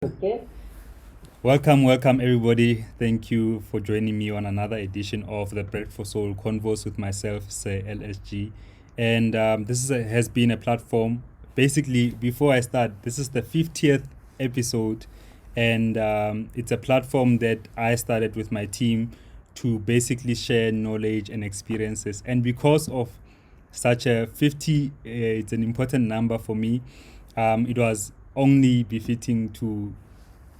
Okay. Welcome, everybody. Thank you for joining me on another edition of the Bread for Soul Converse with myself, Sir LSG. And has been a platform. Basically, before I start, this is the 50th episode, and it's a platform that I started with my team to basically share knowledge and experiences. And because of such a 50, it's an important number for me. It was only befitting to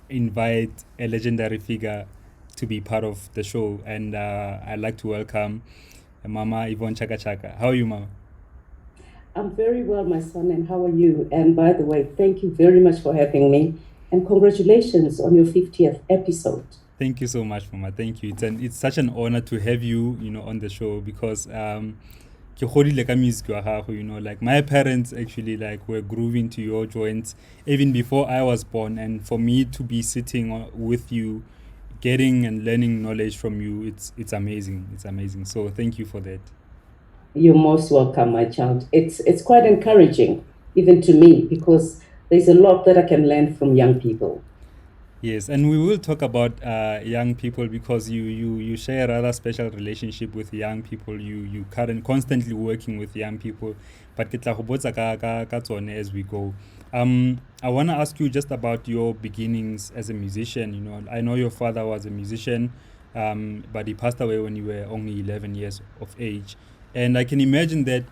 invite a legendary figure to be part of the show. And I'd like to welcome Mama YVONNE Chaka Chaka. How are you, Mama? I'm very well, my son, and how are you? And by the way, thank you very much for having me, and congratulations on your 50th episode. Thank you so much, Mama. Thank you. It's such an honor to have you, on the show because ke godile ka music wa gago, like my parents actually like were grooving to your joints even before I was born, and for me to be sitting with you, getting and learning knowledge from you, it's amazing. It's amazing. So thank you for that. You're most welcome, my child. It's quite encouraging, even to me, because there's a lot that I can learn from young people. Yes, and we will talk about young people because you share a rather special relationship with young people. You constantly working with young people, but ke tla go botsa ka tsone as we go. I want to ask you just about your beginnings as a musician. I know your father was a musician, but he passed away when you were only 11 years of age, and I can imagine that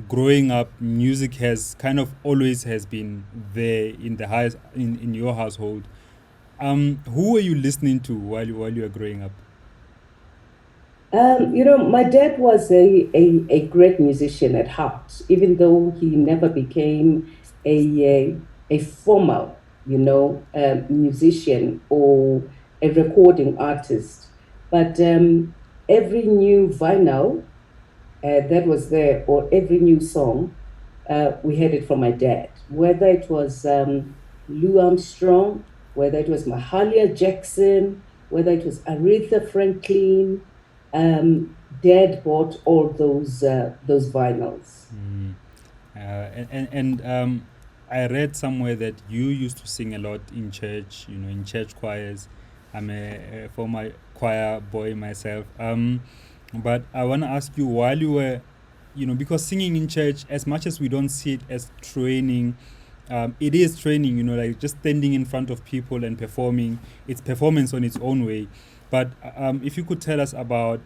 growing up, music has kind of always has been there in the house in your household. Who were you listening to while you were growing up? My dad was a great musician at heart, even though he never became a formal, musician or a recording artist. But every new vinyl that was there, or every new song, we had it from my dad. Whether it was Lou Armstrong, whether it was Mahalia Jackson, whether it was Aretha Franklin, Dad bought all those vinyls. And I read somewhere that you used to sing a lot in church, in church choirs. I'm a former choir boy myself. But I want to ask you, while you were, because singing in church, as much as we don't see it as training, it is training, like just standing in front of people and performing. It's performance on its own way. But if you could tell us about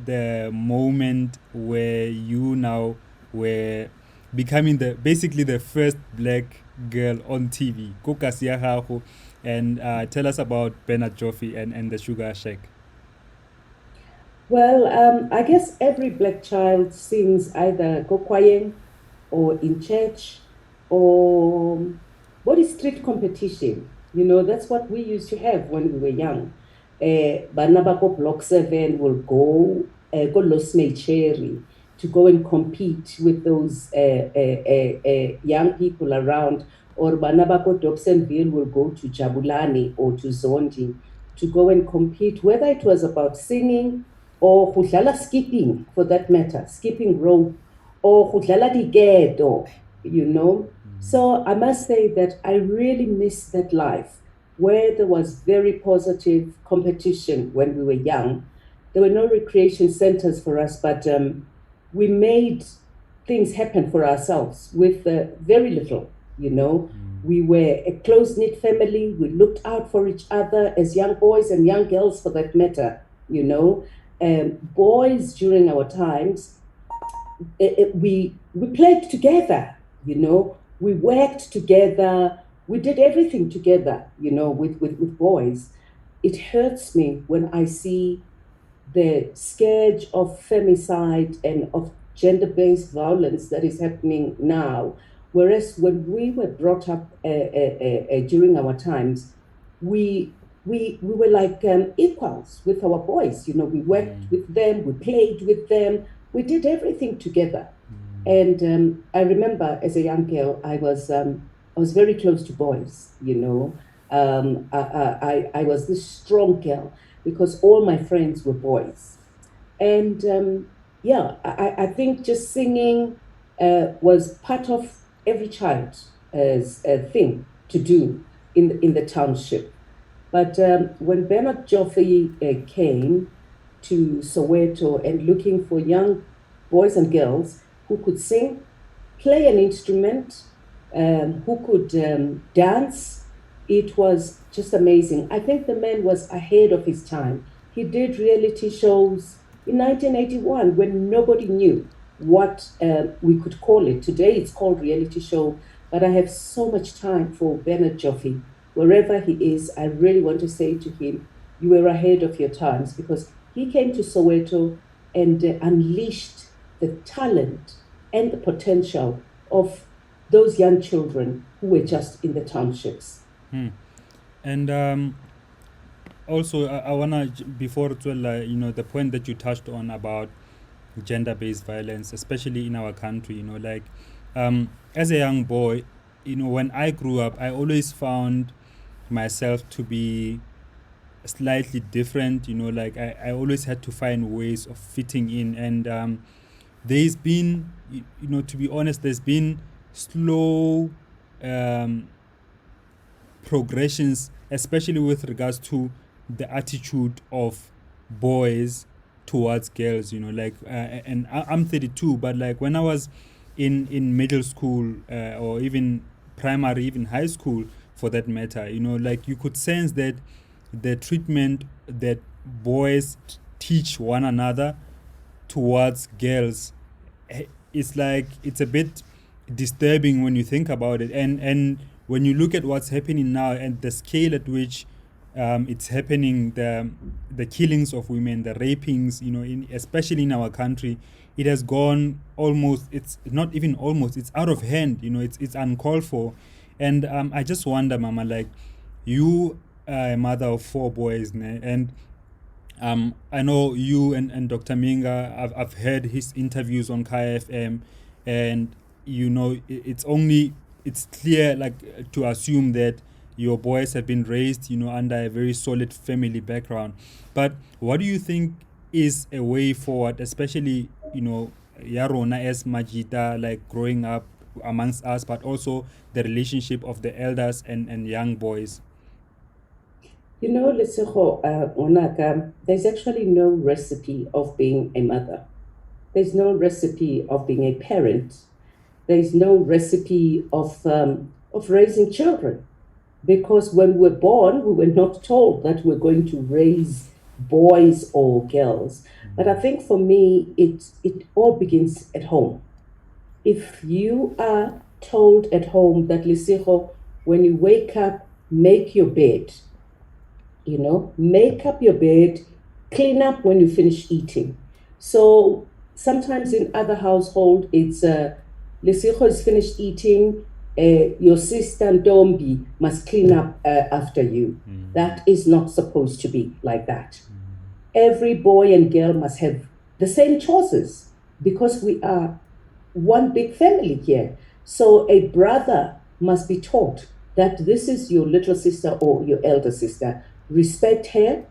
the moment where you now were becoming basically the first black girl on TV, Ko kasi ya gago, and tell us about Bernard Joffrey and the Sugar Shack. Well, I guess every black child sings either gokwayeng or in church or what is street competition. That's what we used to have when we were young. Banabako Block 7 will go Losme Cherry to go and compete with those young people around, or Banabako Dobsonville will go to Jabulani or to Zondi to go and compete, whether it was about singing or kudlala skipping, for that matter, skipping rope, or kudlala diketo, you know. So I must say that I really miss that life where there was very positive competition when we were young. There were no recreation centers for us, but we made things happen for ourselves with very little, you know. We were a close knit family. We looked out for each other as young boys and young girls, for that matter, you know. Boys during our times, we played together, you know. We worked together. We did everything together, with boys. It hurts me when I see the scourge of femicide and of gender-based violence that is happening now. Whereas when we were brought up during our times, we were like equals with our boys. We worked with them, we played with them, we did everything together. And I remember as a young girl, I was very close to boys. I was this strong girl because all my friends were boys. And yeah, I think just singing was part of every child's thing to do. in the township. But when Bernard Joffe came to Soweto and looking for young boys and girls who could sing, play an instrument, who could dance, it was just amazing. I think the man was ahead of his time. He did reality shows in 1981 when nobody knew what we could call it. Today it's called reality show, but I have so much time for Bernard Joffe. Wherever he is, I really want to say to him, you were ahead of your times because he came to Soweto and unleashed the talent and the potential of those young children who were just in the townships. And also, I wanna before as well, the point that you touched on about gender-based violence, especially in our country. As a young boy, when I grew up, I always found myself to be slightly different. I always had to find ways of fitting in, and there's been, to be honest, there's been slow progressions, especially with regards to the attitude of boys towards girls. And I'm 32, but like when I was in middle school, or even primary, even high school for that matter, you could sense that the treatment that boys teach one another towards girls, it's like it's a bit disturbing when you think about it, and when you look at what's happening now and the scale at which it's happening, the killings of women, the rapings, especially in our country, it has gone almost, it's not even almost, it's out of hand, it's uncalled for. And I just wonder, Mama, like, you are a mother of 4 boys, ne? And I know you and Dr. Minga, I've heard his interviews on KFM, and it's clear, like, to assume that your boys have been raised, under a very solid family background. But what do you think is a way forward, especially, Yarona as Majita, like growing up amongst us, but also the relationship of the elders and young boys? Lesego, Onaka, there's actually no recipe of being a mother. There's no recipe of being a parent. There's no recipe of raising children. Because when we're born, we were not told that we're going to raise boys or girls. But I think for me, it all begins at home. If you are told at home that, Lesego, when you wake up, make your bed, make up your bed, clean up when you finish eating. So sometimes in other households, it's Lesego is finished eating, your sister Ndombi must clean up after you. That is not supposed to be like that. Every boy and girl must have the same choices because we are one big family here. So a brother must be taught that this is your little sister or your elder sister. Respect her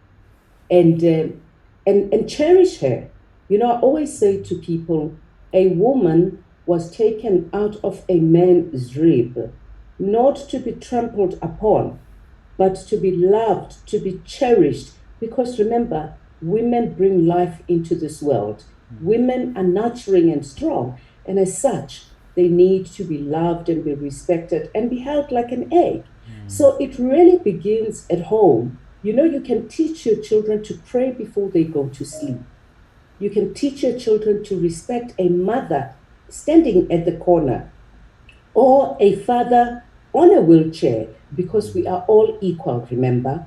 and cherish her. I always say to people, a woman was taken out of a man's rib, not to be trampled upon, but to be loved, to be cherished. Because remember, women bring life into this world. Women are nurturing and strong, and as such, they need to be loved and be respected and be held like an egg. So it really begins at home. You can teach your children to pray before they go to sleep. You can teach your children to respect a mother standing at the corner or a father on a wheelchair, because we are all equal, remember?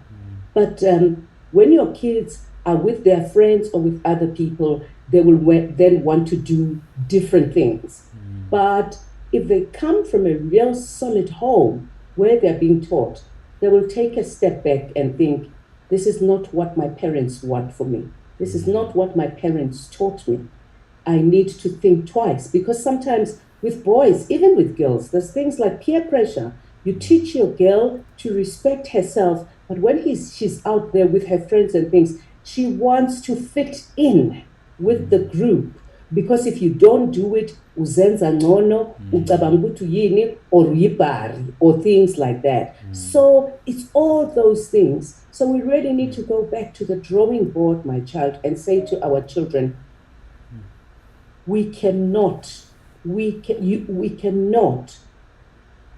But when your kids are with their friends or with other people, they will then want to do different things. But if they come from a real solid home where they're being taught, they will take a step back and think, this is not what my parents want for me. This is not what my parents taught me. I need to think twice, because sometimes with boys, even with girls, there's things like peer pressure. You teach your girl to respect herself, but when she's out there with her friends and things, she wants to fit in with the group. because if you don't do it, uzenza ngcono, ucabanga ukuthi uyini, or uyibhari, or things like that. So it's all those things. So we really need to go back to the drawing board, my child, and say to our children, we cannot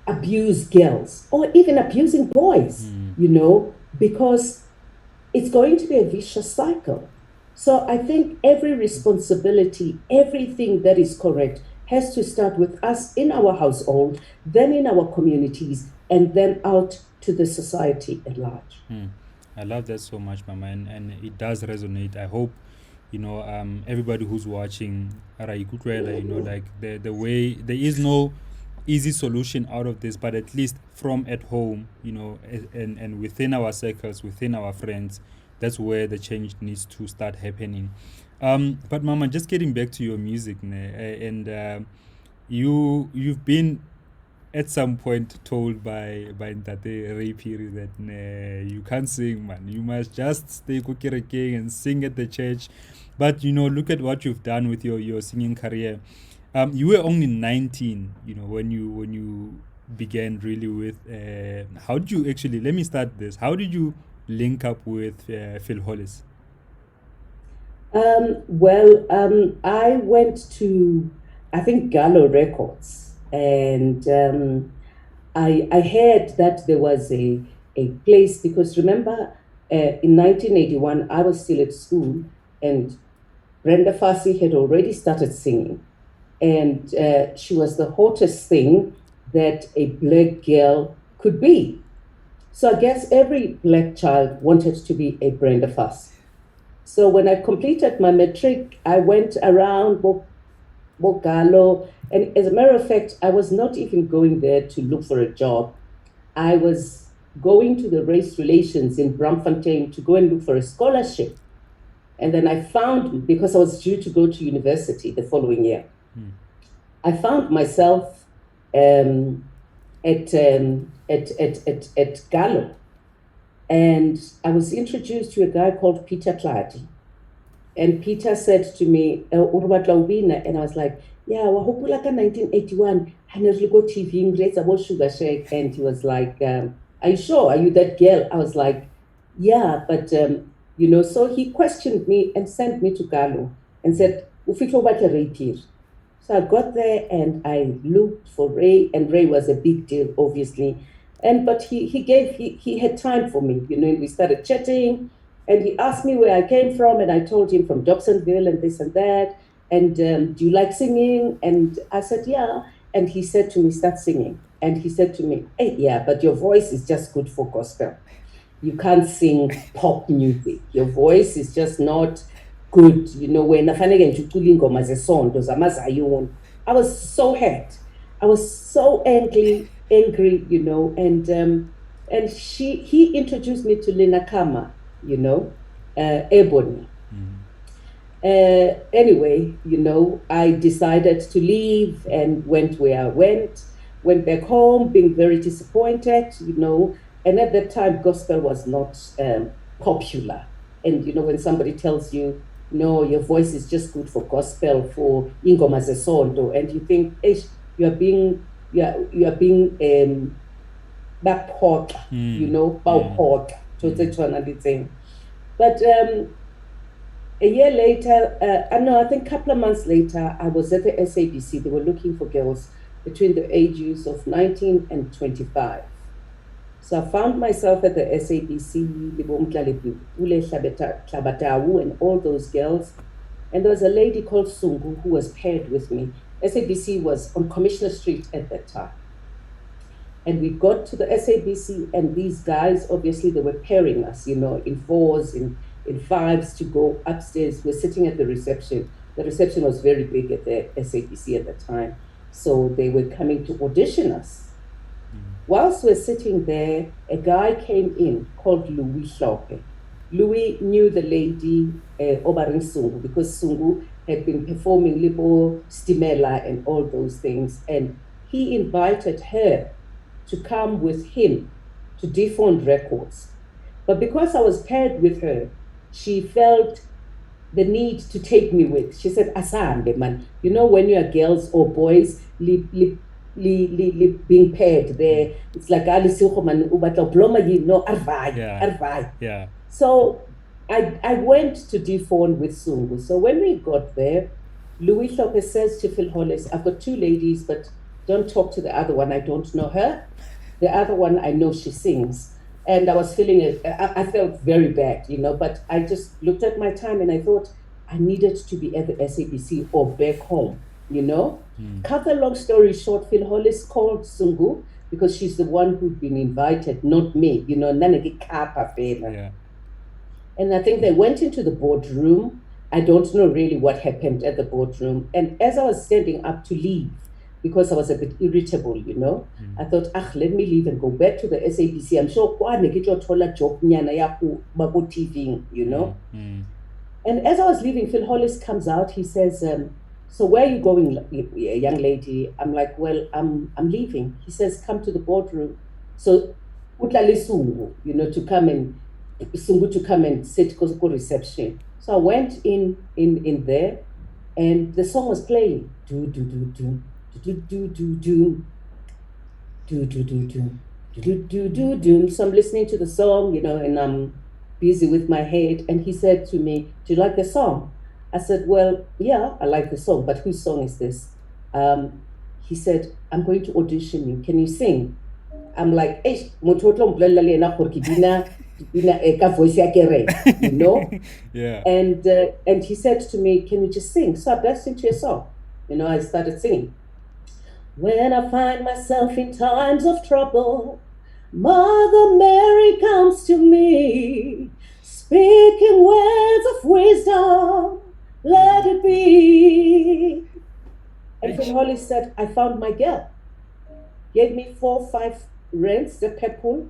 abuse girls or even abusing boys, because it's going to be a vicious cycle. So I think every responsibility, everything that is correct has to start with us in our household, then in our communities, and then out to the society at large. I love that so much, Mama, and it does resonate. I hope, everybody who's watching, like the way there is no easy solution out of this, but at least from at home, and within our circles, within our friends, that's where the change needs to start happening. But Mama, just getting back to your music, and you've been at some point told by Ntate Ray Piri that you can't sing, man. You must just stay kukerekeng and sing at the church. But look at what you've done with your singing career. You were only 19, when you began really with. How did you actually? Let me start this. How did you link up with Phil Hollis? I went to, I think, Gallo Records, and I heard that there was a place, because remember, in 1981, I was still at school, and Brenda Fassie had already started singing, and she was the hottest thing that a black girl could be. So I guess every black child wanted to be a Brenda Fassie. So when I completed my matric, I went around Bogalo, and as a matter of fact, I was not even going there to look for a job. I was going to the race relations in Braamfontein to go and look for a scholarship. And then I found, because I was due to go to university the following year, I found myself at Gallo. And I was introduced to a guy called Peter Clady. And Peter said to me, and I was like, yeah, wahopula ka 1981, I never go TV grades about Sugar Shake. And he was like, are you sure? Are you that girl? I was like, yeah, but so he questioned me and sent me to Gallo and said, Ufiko bata Ray Piri. So I got there and I looked for Ray, and Ray was a big deal, obviously. But he had time for me, and we started chatting, and he asked me where I came from, and I told him from Dobsonville and this and that. And do you like singing? And I said, yeah. And he said to me, start singing. And he said to me, hey, yeah, but your voice is just good for gospel. You can't sing pop music. Your voice is just not good. When I was so hurt. I was so angry, and he introduced me to Lena Kama, Ebony. Anyway, I decided to leave and went where I went back home, being very disappointed, and at that time, gospel was not popular. And, when somebody tells you, no, your voice is just good for gospel, for ingoma zesonto, and you think, you are being backport, bowport, to But a year later, I think a couple of months later, I was at the SABC. They were looking for girls between the ages of 19 and 25. So I found myself at the SABC, and all those girls. And there was a lady called Sungu who was paired with me. SABC was on Commissioner Street at that time. And we got to the SABC, and these guys, obviously, they were pairing us, in fours, in fives to go upstairs. We're sitting at the reception. The reception was very big at the SABC at the time. So they were coming to audition us. Whilst we're sitting there, a guy came in called Louis Hlaupe. Louis knew the lady, Obarin Sungu, because Sungu had been performing Libo, Stimela, and all those things. And he invited her to come with him to Defond Records. But because I was paired with her, she felt the need to take me with. She said, Asambe, man. You know, when you are girls or boys, being paired there, it's like, Ali man, ubatla bloma, you know, arvai, Yeah. arvai. Yeah. So I went to Defawn with Sungu. So when we got there, Louis Lopez says to Phil Hollis, I've got two ladies, but don't talk to the other one. I don't know her. The other one, I know she sings. And I was feeling it. I felt very bad, you know, but I just looked at my time and I thought I needed to be at the SABC or back home, you know. Cut the long story short, Phil Hollis called Sungu because she's the one who'd been invited, not me, you know. Nanagi kapa fela. Yeah. And I think they went into the boardroom. I don't know really what happened at the boardroom. And as I was standing up to leave, because I was a bit irritable, you know, I thought, let me leave and go back to the SABC. I'm sure kwane ke tlo thola job nyana ya go ba go TV, you know. And as I was leaving, Phil Hollis comes out. He says, so where are you going, young lady? I'm like, well, I'm leaving. He says, come to the boardroom. So utlale Sungu, you know, to come and Sungu to come and sit because reception. So I went in there, and the song was playing. Do do do do do do do do do do do do do do do. So I'm listening to the song, you know, and I'm busy with my head. And he said to me, "Do you like the song?" I said, "Well, yeah, I like the song, but whose song is this?" He said, "I'm going to audition you. Can you sing?" I'm like, "Hey, voice you know." Yeah. And he said to me, "Can you just sing?" So I burst into a song. You know, I started singing. When I find myself in times of trouble, Mother Mary comes to me, speaking words of wisdom. Let it be. And Phil Hollis said, I found my girl. Gave me 4, 5 rands, the purple.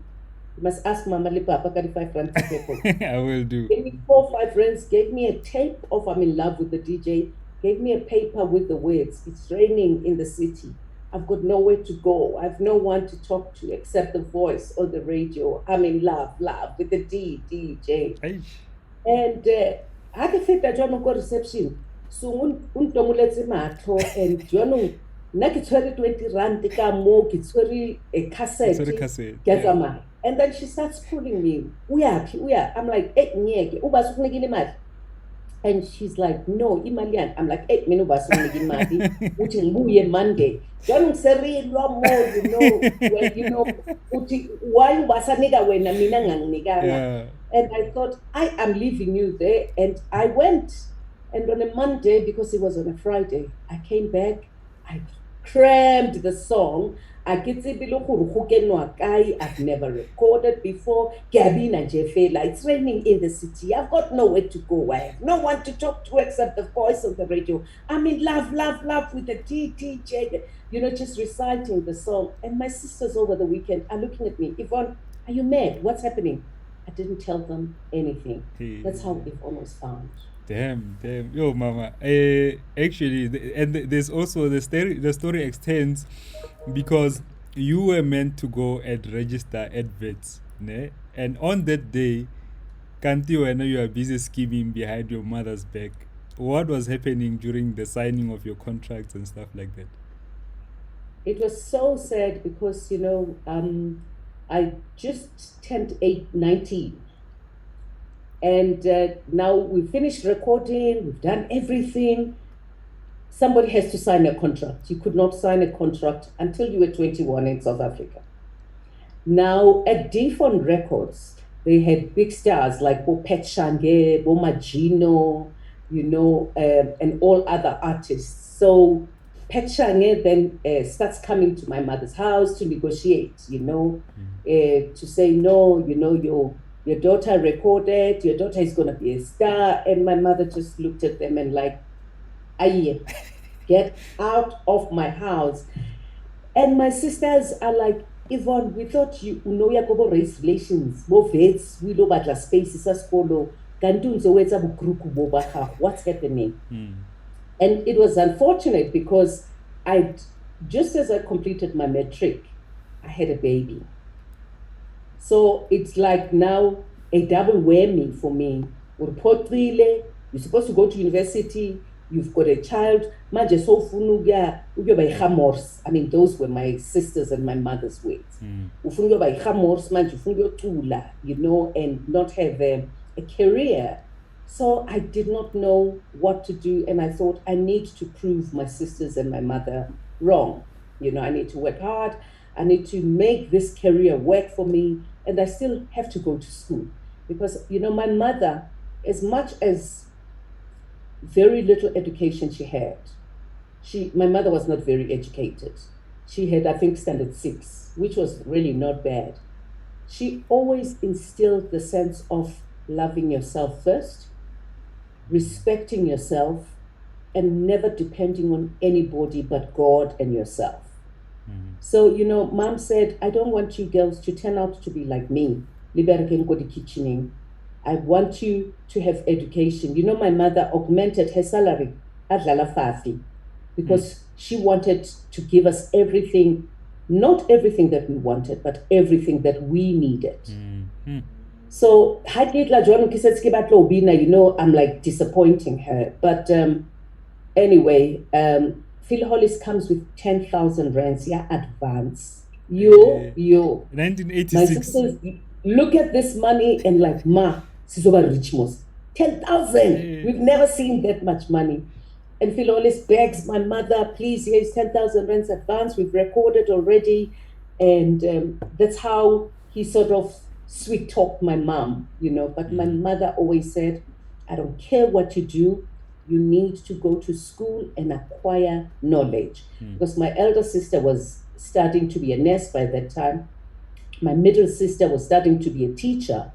You must ask Mama Lipa, 5 rands, the purple. I will do. Gave me 4, 5 rands, gave me a tape of I'm in love with the DJ, gave me a paper with the words, it's raining in the city. I've got nowhere to go. I've no one to talk to except the voice on the radio. I'm in love, love with the DJ. And I can fit that John go reception. So untomuletse matho and John nna ke tshwere 20 rand ka mo ke tshwere a cassette ke tsamaya. And then she starts pulling me. Uyaphi. I'm like, ngeke uba sukunikile imali. And she's like, no, imali. I'm like, mina uba sukunika imali uthi ngibuye Monday. John ngiserilwa mo, you know, well, you know, uthi why ubasanika wena mina nganginikanga. And I thought, I am leaving you there. And I went. And on a Monday, because it was on a Friday, I came back. I crammed the song. I've never recorded before. Gabina Jefela, it's raining in the city. I've got nowhere to go. I have no one to talk to except the voice of the radio. I'm in love, love, love with the DJ. You know, just reciting the song. And my sisters over the weekend are looking at me. Yvonne, are you mad? What's happening? I didn't tell them anything. That's how Yvonne was found. Damn. Yo, Mama. Actually, there's also the story extends because you were meant to go and register adverts, ne? And on that day, Kanti, I know you are busy scheming behind your mother's back. What was happening during the signing of your contracts and stuff like that? It was so sad because, you know, I just turned 19. And now we've finished recording, we've done everything. Somebody has to sign a contract. You could not sign a contract until you were 21 in South Africa. Now, at Defawn Records, they had big stars like Bo Pet Shange, Bo Magino, you know, and all other artists. So Pet Shange then starts coming to my mother's house to negotiate, you know, to say, no, you know, your daughter recorded, your daughter is going to be a star. And my mother just looked at them and like, aye, get out of my house. And my sisters are like, Yvonne, we thought you know ya go race relations, bo vets, we lo batla spaces sa skolo, kanti uzowetsa bugruku bo ba gago. What's happening? And it was unfortunate because just as I completed my matric, I had a baby. So it's like now a double whammy for me. Urpotrile, You're supposed to go to university. You've got a child. Manje sowufuna ukuyoba ihamors. I mean, those were my sisters and my mother's words. Ufuna ukuyoba ihamors manje, ufuna ukuyocula, and not have a career. So I did not know what to do, and I thought I need to prove my sisters and my mother wrong. I need to work hard. I need to make this career work for me, and I still have to go to school because my mother, as much as very little education she had, my mother was not very educated. She had, I think, standard 6, which was really not bad. She always instilled the sense of loving yourself first, respecting yourself, and never depending on anybody but God and yourself. So, mom said, I don't want you girls to turn out to be like me. Kitchening. I want you to have education. My mother augmented her salary at Lalafafi because she wanted to give us everything, not everything that we wanted, but everything that we needed. So, I'm like disappointing her. But anyway, Phil Hollis comes with 10,000 rands, advance. Yo. 1986. My sisters look at this money and like, ma, sizoba rich most. 10,000. We've never seen that much money. And Phil Hollis begs my mother, please, here's 10,000 rands advance. We've recorded already. And that's how he sort of sweet talked my mom, But my mother always said, I don't care what you do. You need to go to school and acquire knowledge. Because my elder sister was starting to be a nurse by that time. My middle sister was starting to be a teacher.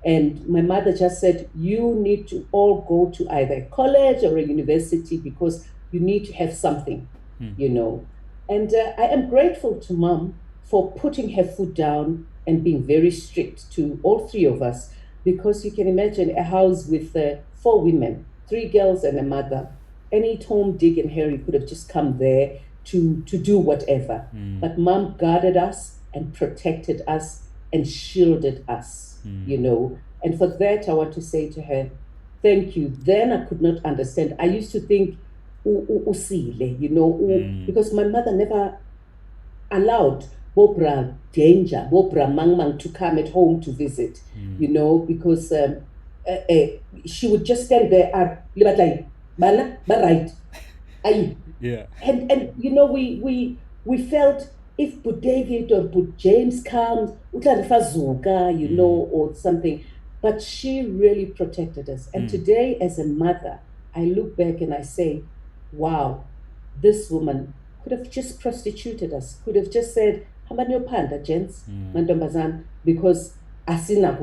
And my mother just said, you need to all go to either a college or a university because you need to have something, And I am grateful to mom for putting her foot down and being very strict to all 3 of us. Because you can imagine a house with 4 women, 3 girls and a mother. Any Tom, Dick, and Harry could have just come there to do whatever. But mom guarded us and protected us and shielded us, And for that, I want to say to her, thank you. Then I could not understand. I used to think, usile, because my mother never allowed Bobra danger, Bobra Mangmang to come at home to visit, because she would just stand there and right. Yeah. And we felt if Bud David or Bud James comes, or something. But she really protected us. And today, as a mother, I look back and I say, wow, this woman could have just prostituted us, could have just said, Hambanyo panda, gents, mantombazan, because asina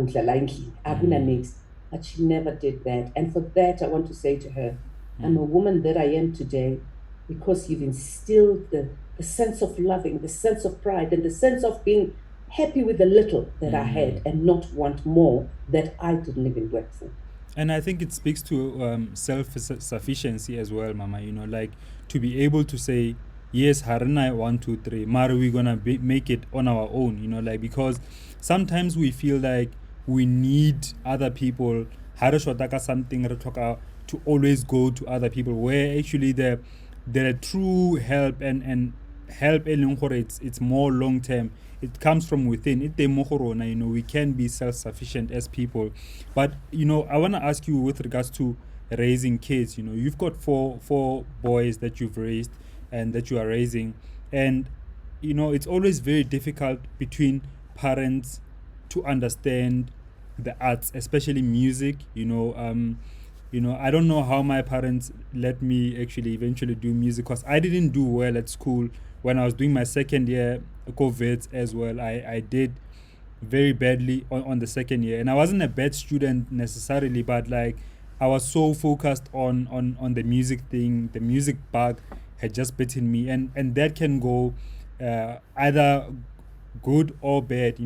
aguna next. But she never did that. And for that, I want to say to her, I'm a woman that I am today because you've instilled the sense of loving, the sense of pride, and the sense of being happy with the little that I had and not want more that I didn't even work for. And I think it speaks to self-sufficiency as well, Mama. Like to be able to say, yes, Harana 1, 2, 3, Mara, we're gonna make it on our own. Because sometimes we feel like we need other people, something to always go to other people, where actually the true help and help it's more long term. It comes from within. We can be self-sufficient as people. But I want to ask you with regards to raising kids. You've got four boys that you've raised and that you are raising, and it's always very difficult between parents to understand the arts, especially music. I don't know how my parents let me actually eventually do music, because I didn't do well at school. When I was doing my second year COVID as well, I did very badly on the second year. And I wasn't a bad student necessarily, but like I was so focused on the music thing. The music bug had just bitten me, and that can go either good or bad,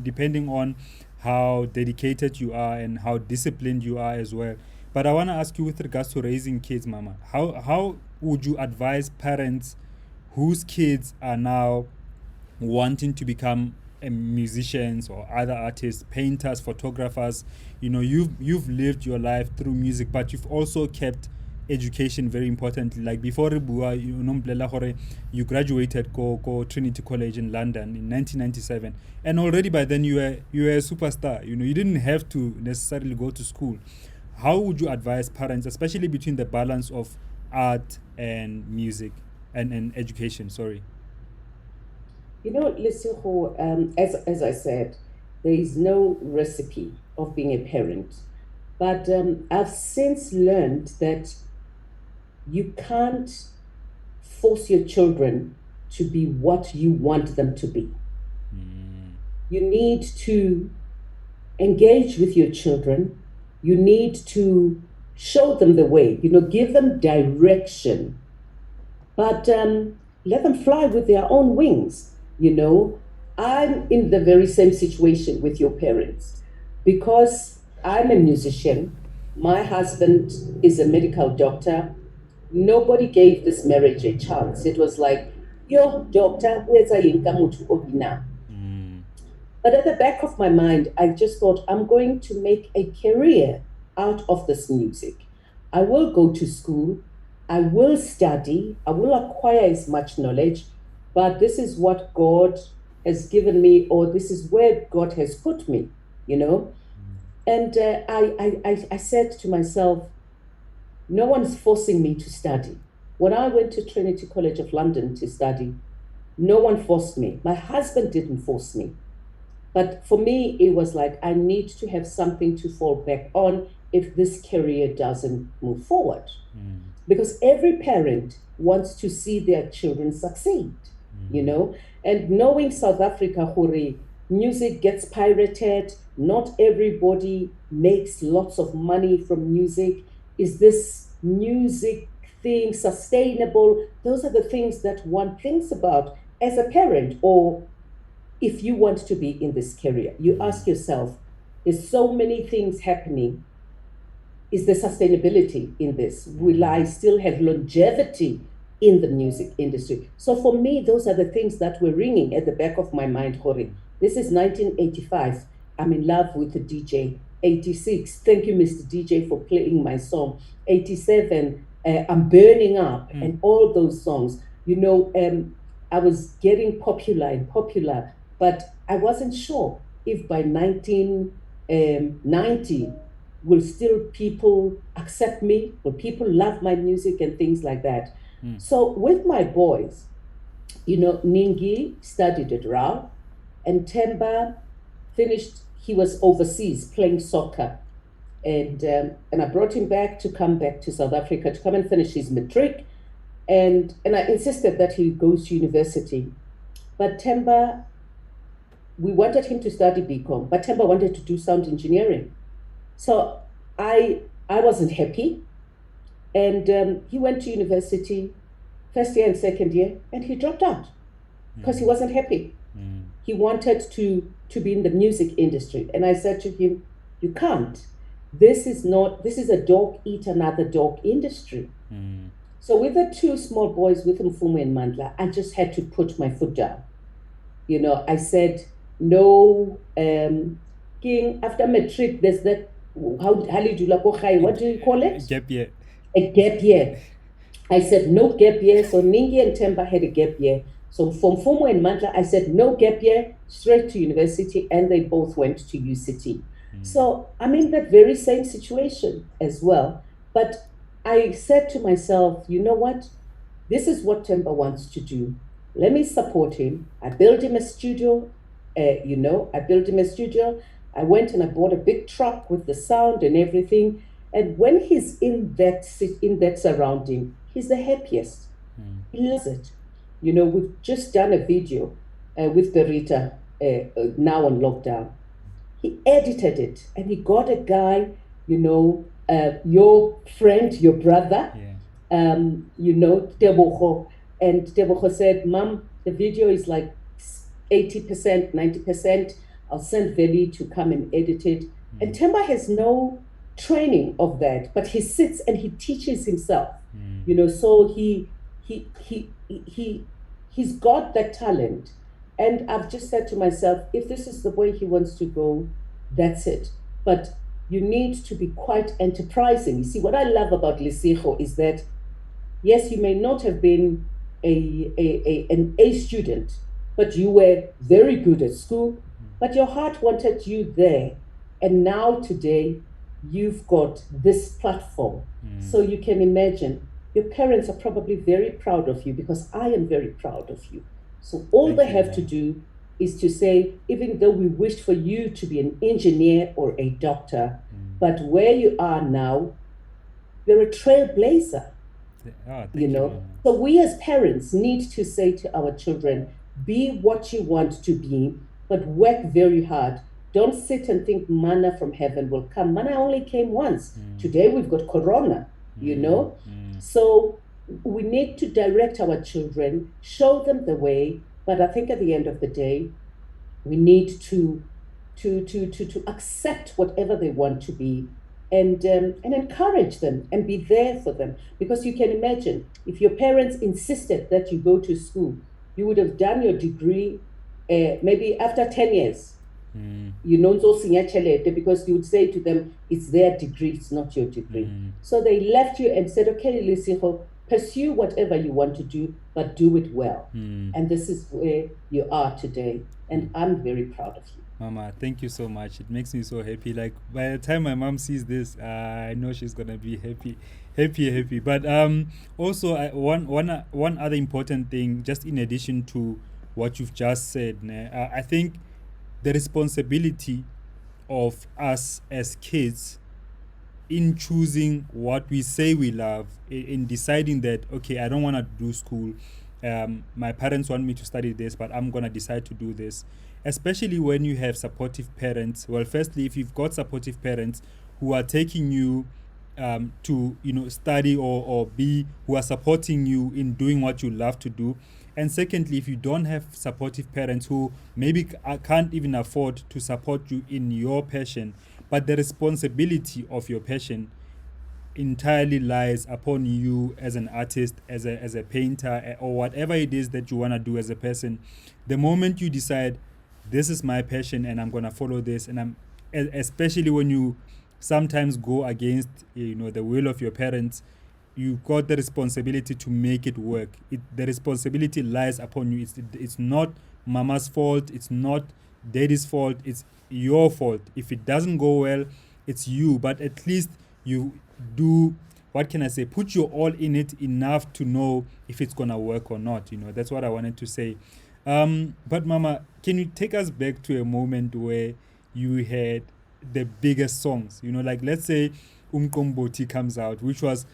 depending on how dedicated you are and how disciplined you are as well. But I want to ask you with regards to raising kids, Mama, how would you advise parents whose kids are now wanting to become musicians or other artists, painters, photographers. You know, you've lived your life through music, but you've also kept education very importantly. Like before Ribua, you graduated go Trinity College in London in 1997, and already by then you were a superstar. You know, you didn't have to necessarily go to school. How would you advise parents, especially between the balance of art and music and education? Sorry. You know, Lesego, as I said, there is no recipe of being a parent. But I've since learned that you can't force your children to be what you want them to be. You need to engage with your children. You need to show them the way, give them direction, but let them fly with their own wings. I'm in the very same situation with your parents because I'm a musician. My husband is a medical doctor. Nobody gave this marriage a chance. It was like, yo, doctor, where's Ayinkamutu Obina? But at the back of my mind, I just thought, I'm going to make a career out of this music. I will go to school. I will study. I will acquire as much knowledge. But this is what God has given me, or this is where God has put me, And I said to myself, no one's forcing me to study. When I went to Trinity College of London to study, no one forced me. My husband didn't force me. But for me, it was like, I need to have something to fall back on if this career doesn't move forward. Because every parent wants to see their children succeed, And knowing South Africa, Hori, music gets pirated. Not everybody makes lots of money from music. Is this music thing sustainable? Those are the things that one thinks about as a parent, or if you want to be in this career. You ask yourself, there's so many things happening. Is there sustainability in this? Will I still have longevity in the music industry? So for me, those are the things that were ringing at the back of my mind, Hori. This is 1985. I'm in love with the DJ. 86, thank you, Mr. DJ, for playing my song. 87, I'm burning up, and all those songs. I was getting popular, but I wasn't sure if by 1990, will still people accept me? Will people love my music and things like that? So with my boys, Ningi studied at Rao, and Temba finished. He was overseas playing soccer, and I brought him back to come back to South Africa to come and finish his matric, and I insisted that he goes to university. But Temba, we wanted him to study BCom, but Temba wanted to do sound engineering. So I wasn't happy, and he went to university, first year and second year, and he dropped out because he wasn't happy. He wanted to be in the music industry, and I said to him, "You can't. This is a dog eat another dog industry." So with the two small boys, with Mfumo and Mandla, I just had to put my foot down. I said, no, King, after matric, there's that, what do you call it? Gap year. A gap year. I said, no gap year. So Ningi and Temba had a gap year. So from Mfumo and Mandla, I said, no gap year, straight to university, and they both went to UCT. So I'm in that very same situation as well. But I said to myself, you know what? This is what Temba wants to do. Let me support him. I built him a studio. I built him a studio. I went and I bought a big truck with the sound and everything. And when he's in that surrounding, he's the happiest. He loves it. We've just done a video with Berita now on lockdown. He edited it, and he got a guy, your friend, your brother, Tebogo. And Tebogo said, Mom, the video is like 80%, 90%. I'll send Veli to come and edit it. And Temba has no training of that, but he sits and he teaches himself. So he's got that talent. And I've just said to myself, if this is the way he wants to go, that's it. But you need to be quite enterprising. You see, what I love about Lesego is that, yes, you may not have been an A student, but you were very good at school, but your heart wanted you there. And now, today, you've got this platform. So you can imagine your parents are probably very proud of you, because I am very proud of you. So all Thank they you, have to Mom. do is to say, even though we wished for you to be an engineer or a doctor, but where you are now, you're a trailblazer, Oh, you thank you, know. Mama. So we as parents need to say to our children, be what you want to be, but work very hard. Don't sit and think manna from heaven will come. Manna only came once. Today we've got corona, you know. So we need to direct our children, show them the way, but I think at the end of the day, we need to accept whatever they want to be, and encourage them and be there for them. Because you can imagine, if your parents insisted that you go to school, you would have done your degree, maybe after 10 years, you know, because you would say to them, it's their degree, it's not your degree. So they left you and said, okay, Lisiho, pursue whatever you want to do, but do it well. And this is where you are today. And I'm very proud of you. Mama, thank you so much. It makes me so happy. Like, by the time my mom sees this, I know she's gonna be happy, happy. But also, one other important thing, just in addition to what you've just said, I think the responsibility of us as kids in choosing what we say we love, in deciding that, okay, I don't want to do school, my parents want me to study this, but I'm going to decide to do this. Especially when you have supportive parents. Well, firstly, if you've got supportive parents who are taking you to, you know, study, or be, who are supporting you in doing what you love to do. And secondly, if you don't have supportive parents who maybe can't even afford to support you in your passion, but the responsibility of your passion entirely lies upon you as an artist, as a painter, or whatever it is that you want to do as a person. The moment you decide, this is my passion and I'm going to follow this, and especially when you sometimes go against, you know, the will of your parents, you got the responsibility to make it work. The responsibility lies upon you. It's not mama's fault, it's not daddy's fault, it's your fault. If it doesn't go well, it's you, but at least you do, what can I say, put your all in it enough to know if it's gonna work or not. You know, that's what I wanted to say. But Mama, can you take us back to a moment where you had the biggest songs? You know, like, let's say Umkomboti comes out, which was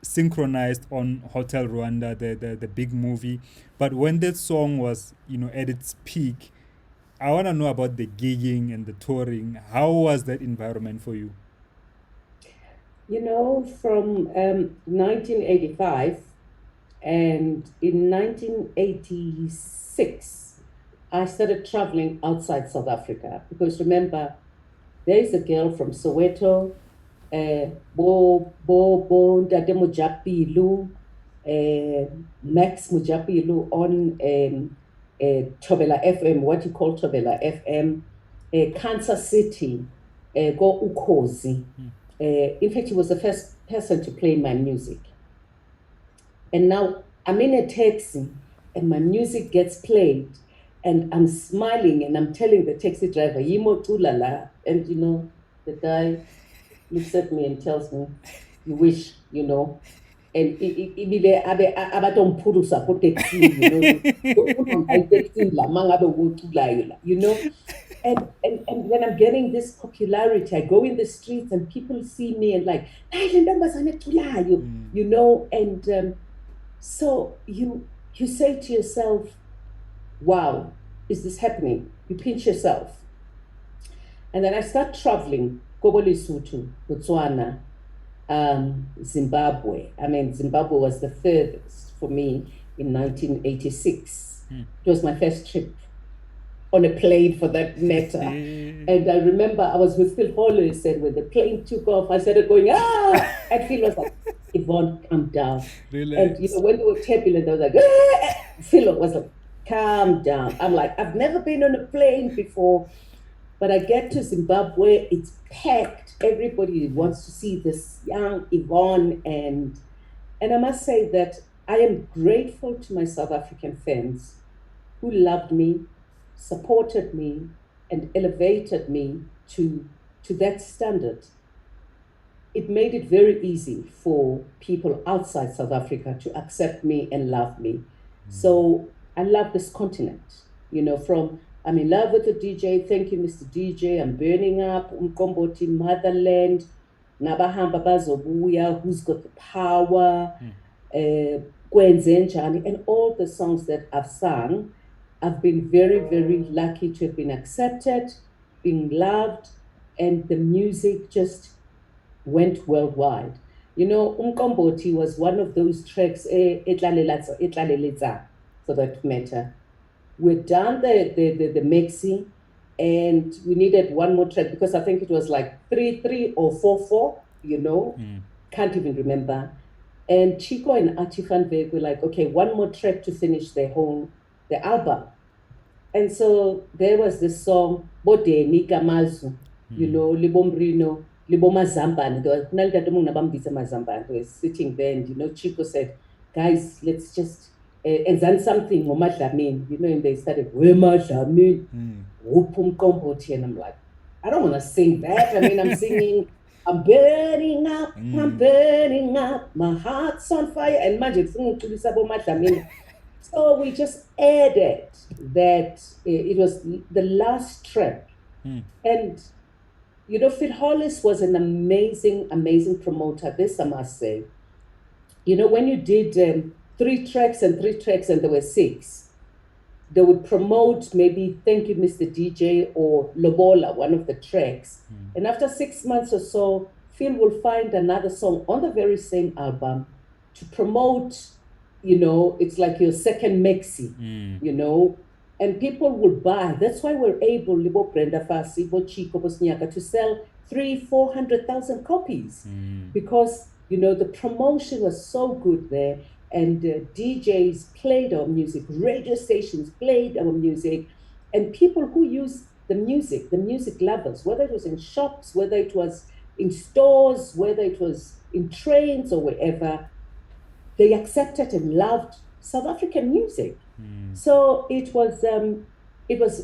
synchronized on Hotel Rwanda, the big movie. But when that song was, you know, at its peak, I want to know about the gigging and the touring. How was that environment for you? You know, from 1985, and in 1986, I started traveling outside South Africa. Because remember, there is a girl from Soweto, Ntate Mojapilu, Max Mojapilu on Tobela FM, what you call Tobela FM, Kansas City, Go Ukozi. In fact, he was the first person to play my music. And now I'm in a taxi and my music gets played, and I'm smiling and I'm telling the taxi driver, Yimo tulala. And you know, the guy looks at me and tells me, you wish, you know. And ibile abatompurusa ko taxi, you know. You know. And when I'm getting this popularity, I go in the streets and people see me and like, you know, and so you say to yourself, wow, is this happening? You pinch yourself. And then I start traveling, Kobo Lesotho, Botswana, Zimbabwe. I mean, Zimbabwe was the furthest for me in 1986. It was my first trip on a plane, for that matter. And I remember I was with Phil Holloway, said when the plane took off, I started going, and Phil was like, Yvonne, calm down. Relax. And you know, when they were turbulent, I was like, Phil was like, calm down. I'm like, I've never been on a plane before, but I get to Zimbabwe, it's packed. Everybody wants to see this young Yvonne. And I must say that I am grateful to my South African fans who loved me, supported me, and elevated me to that standard. It made it very easy for people outside South Africa to accept me and love me. So I love this continent, from I'm in love with the DJ. Thank you, Mr. DJ. I'm burning up. Umkomboti, motherland. Nabahamba bazobuya. Who's got the power? Kwenze njani, and all the songs that I've sung, I've been very, very lucky to have been accepted, being loved, and the music just went worldwide. Umkomboti was one of those tracks, for that matter. We'd done the mixing, and we needed one more track because I think it was like 3-3 or 4-4, can't even remember. And Chico and Atifan Veg were like, okay, one more track to finish the album. And so there was this song, Bodeni Gamazu, Libombrino, Libomazambani. They were sitting there, and Chico said, guys, let's just and then something, and they started, Wemadlamin, Wupum Komboti, and I'm like, I don't want to sing that. I mean, I'm singing, I'm burning up, I'm burning up, my heart's on fire, and magic. So we just added that it was the last track. And, Phil Hollis was an amazing, amazing promoter. This I must say. When you did 3 tracks and 3 tracks and there were 6, they would promote maybe Thank You, Mr. DJ or Lobola, one of the tracks. And after 6 months or so, Phil will find another song on the very same album to promote, it's like your second maxi, and people will buy. That's why we're able, Libo Brenda Fasi, Bo Chico, Bosniaka, to sell 300,000-400,000 copies because, the promotion was so good there. And DJs played our music, radio stations played our music, and people who use the music lovers, whether it was in shops, whether it was in stores, whether it was in trains or wherever, they accepted and loved South African music. So it was a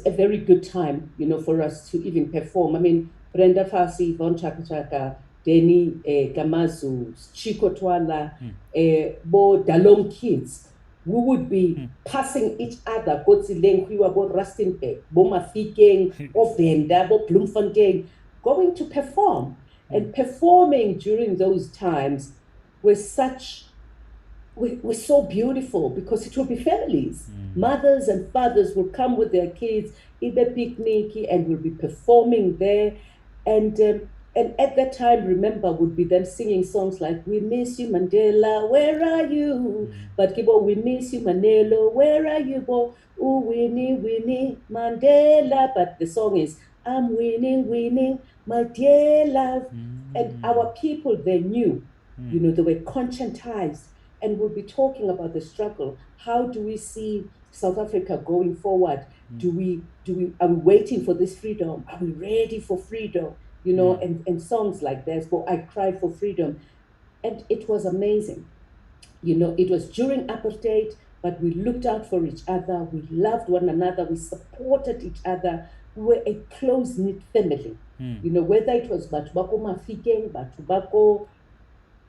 very good time, for us to even perform. I mean, Brenda Fassie, YVONNE Chaka Chaka, Denny Gamazu, Chico Twala, Bo Dalom kids, we would be passing each other, Bo Rustenburg, Bo Mafikeng, Bo Venda, Bo Bloemfontein, going to perform. And performing during those times was so beautiful because it would be families. Mothers and fathers would come with their kids, eat a picnic, and would be performing there. And at that time, remember, would be them singing songs like "We Miss You, Mandela, Where Are You?" But Kibo, "We Miss You, Manelo, Where Are You, Bo? Ooh, Winnie, Mandela." But the song is "I'm winning, my dear love." And our people, they knew, they were conscientized, and we'll be talking about the struggle. How do we see South Africa going forward? Are we waiting for this freedom? Are we ready for freedom? And songs like this, but I cried for freedom. And it was amazing. It was during apartheid, but we looked out for each other. We loved one another. We supported each other. We were a close-knit family. Whether it was Batubako Mafikeng, Batubako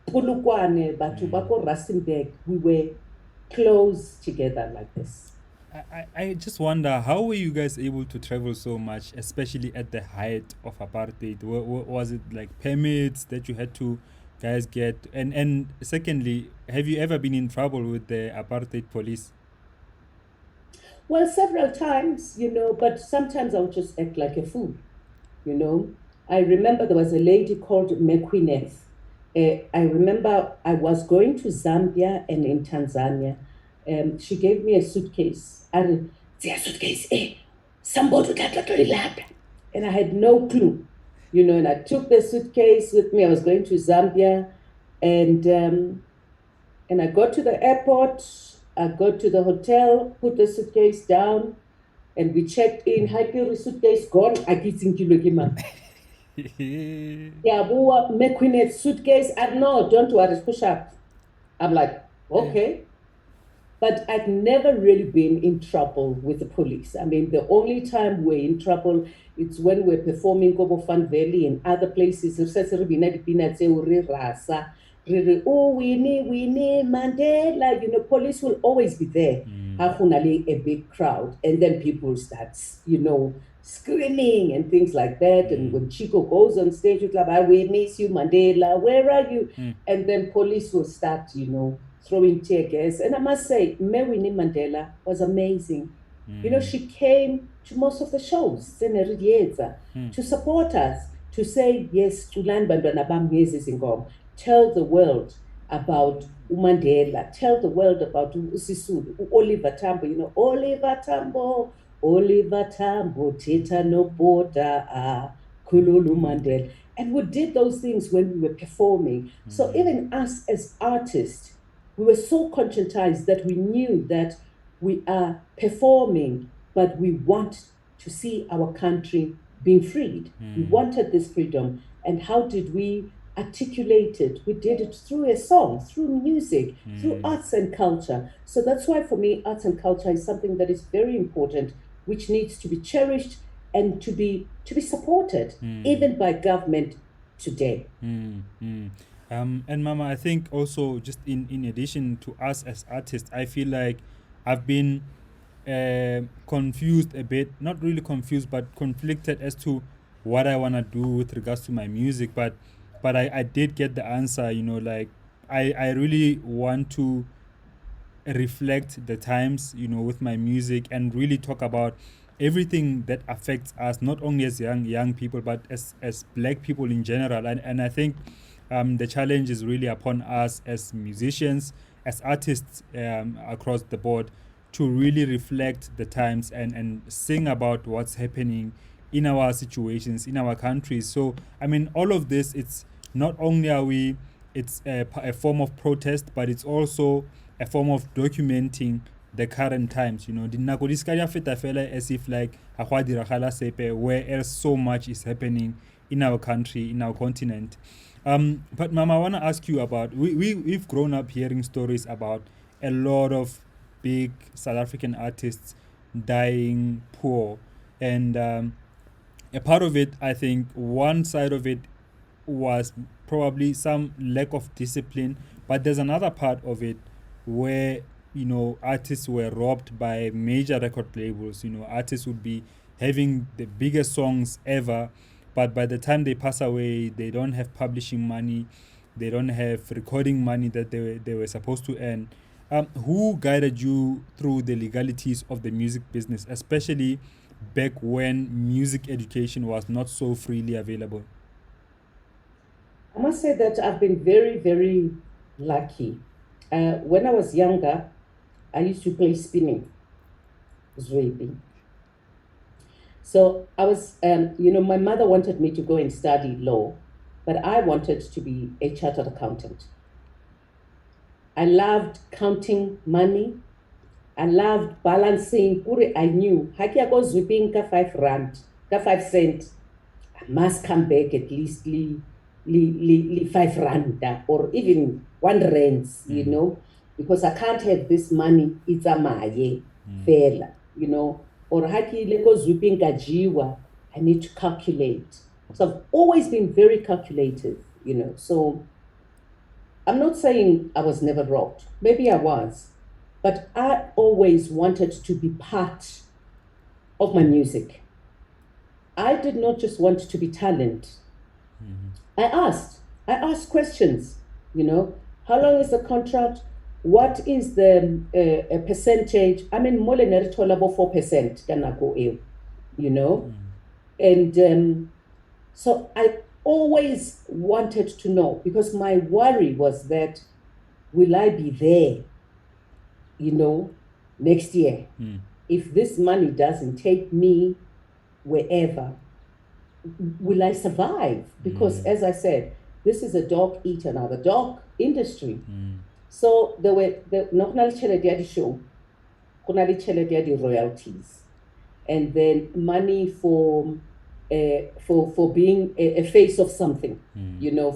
Pulukwane, Batubako Rustenburg, we were close together like this. I just wonder, how were you guys able to travel so much, especially at the height of apartheid? Was it like permits that you had to guys get? And secondly, have you ever been in trouble with the apartheid police? Well, several times, but sometimes I would just act like a fool, I remember there was a lady called Mekwineth. I remember I was going to Zambia and in Tanzania. She gave me a suitcase. And suitcase, somebody and I had no clue, and I took the suitcase with me. I was going to Zambia, and I got to the airport. I got to the hotel, put the suitcase down, and we checked in. Haikiri suitcase gone. I get in. Yeah, McQueen suitcase. I no, don't worry, push up. I'm like, okay. But I'd never really been in trouble with the police. I mean, the only time we're in trouble, it's when we're performing Kobo Fun Valley and other places. Oh, we need Mandela. You know, police will always be there. A big crowd. And then people start, screaming and things like that. And when Chico goes on stage, it's like, we miss you, Mandela. Where are you? And then police will start, throwing tear gas. And I must say, Winnie Mandela was amazing. You know, she came to most of the shows, to support us, to say, yes, tell the world about uMandela, tell the world about uSisulu, Oliver Tambo, Oliver Tambo, Tita no border, Kululu Mandela. And we did those things when we were performing. So even us as artists, we were so conscientized that we knew that we are performing, but we want to see our country being freed. We wanted this freedom. And how did we articulate it? We did it through a song, through music, through arts and culture. So that's why for me, arts and culture is something that is very important, which needs to be cherished and to be supported, even by government today. And Mama, I think also just in addition to us as artists, I feel like I've been confused a bit, not really confused, but conflicted as to what I want to do with regards to my music. But I did get the answer, like I really want to reflect the times, with my music and really talk about everything that affects us, not only as young people, but as Black people in general. And I think the challenge is really upon us as musicians, as artists across the board, to really reflect the times and sing about what's happening in our situations, in our countries. So, I mean, all of this, it's not only it's a form of protest, but it's also a form of documenting the current times. Dinako di ska di a feta fela as if like ha go a diragala sepe, where else so much is happening in our country, in our continent. But Mama, I want to ask you about, we've grown up hearing stories about a lot of big South African artists dying poor. And a part of it, I think one side of it was probably some lack of discipline, but there's another part of it where artists were robbed by major record labels. Artists would be having the biggest songs ever, but by the time they pass away, they don't have publishing money, they don't have recording money that they were supposed to earn. Who guided you through the legalities of the music business, especially back when music education was not so freely available? I must say that I've been very, very lucky. When I was younger, I used to play spinning, zweibi. So I was, my mother wanted me to go and study law, but I wanted to be a chartered accountant. I loved counting money. I loved balancing. I knew, haki I go zwiping ka 5 rand, ka 5 cent, I must come back at least 5 rand or even 1 rand, because I can't have this money, it's a maye, fela, or haki leko zwiping ka jiwa, I need to calculate. So I've always been very calculative, so I'm not saying I was never robbed. Maybe I was. But I always wanted to be part of my music. I did not just want to be talent. I asked questions, how long is the contract? What is the percentage? I mean, more than 4%, And so I always wanted to know, because my worry was that, will I be there, next year? If this money doesn't take me wherever, will I survive? Because as I said, this is a dog eat another dog industry. So there were the no show, royalties, and then money for being a face of something,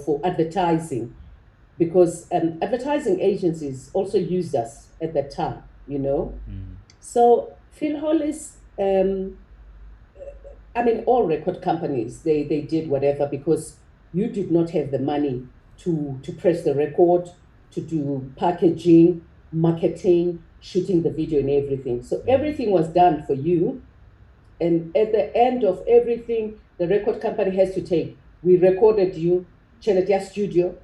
for advertising, because advertising agencies also used us at that time. So Phil Hollis, I mean, all record companies, they did whatever because you did not have the money to press the record, to do packaging, marketing, shooting the video and everything. So everything was done for you. And at the end of everything, the record company has to take, we recorded you, Cheletia studio,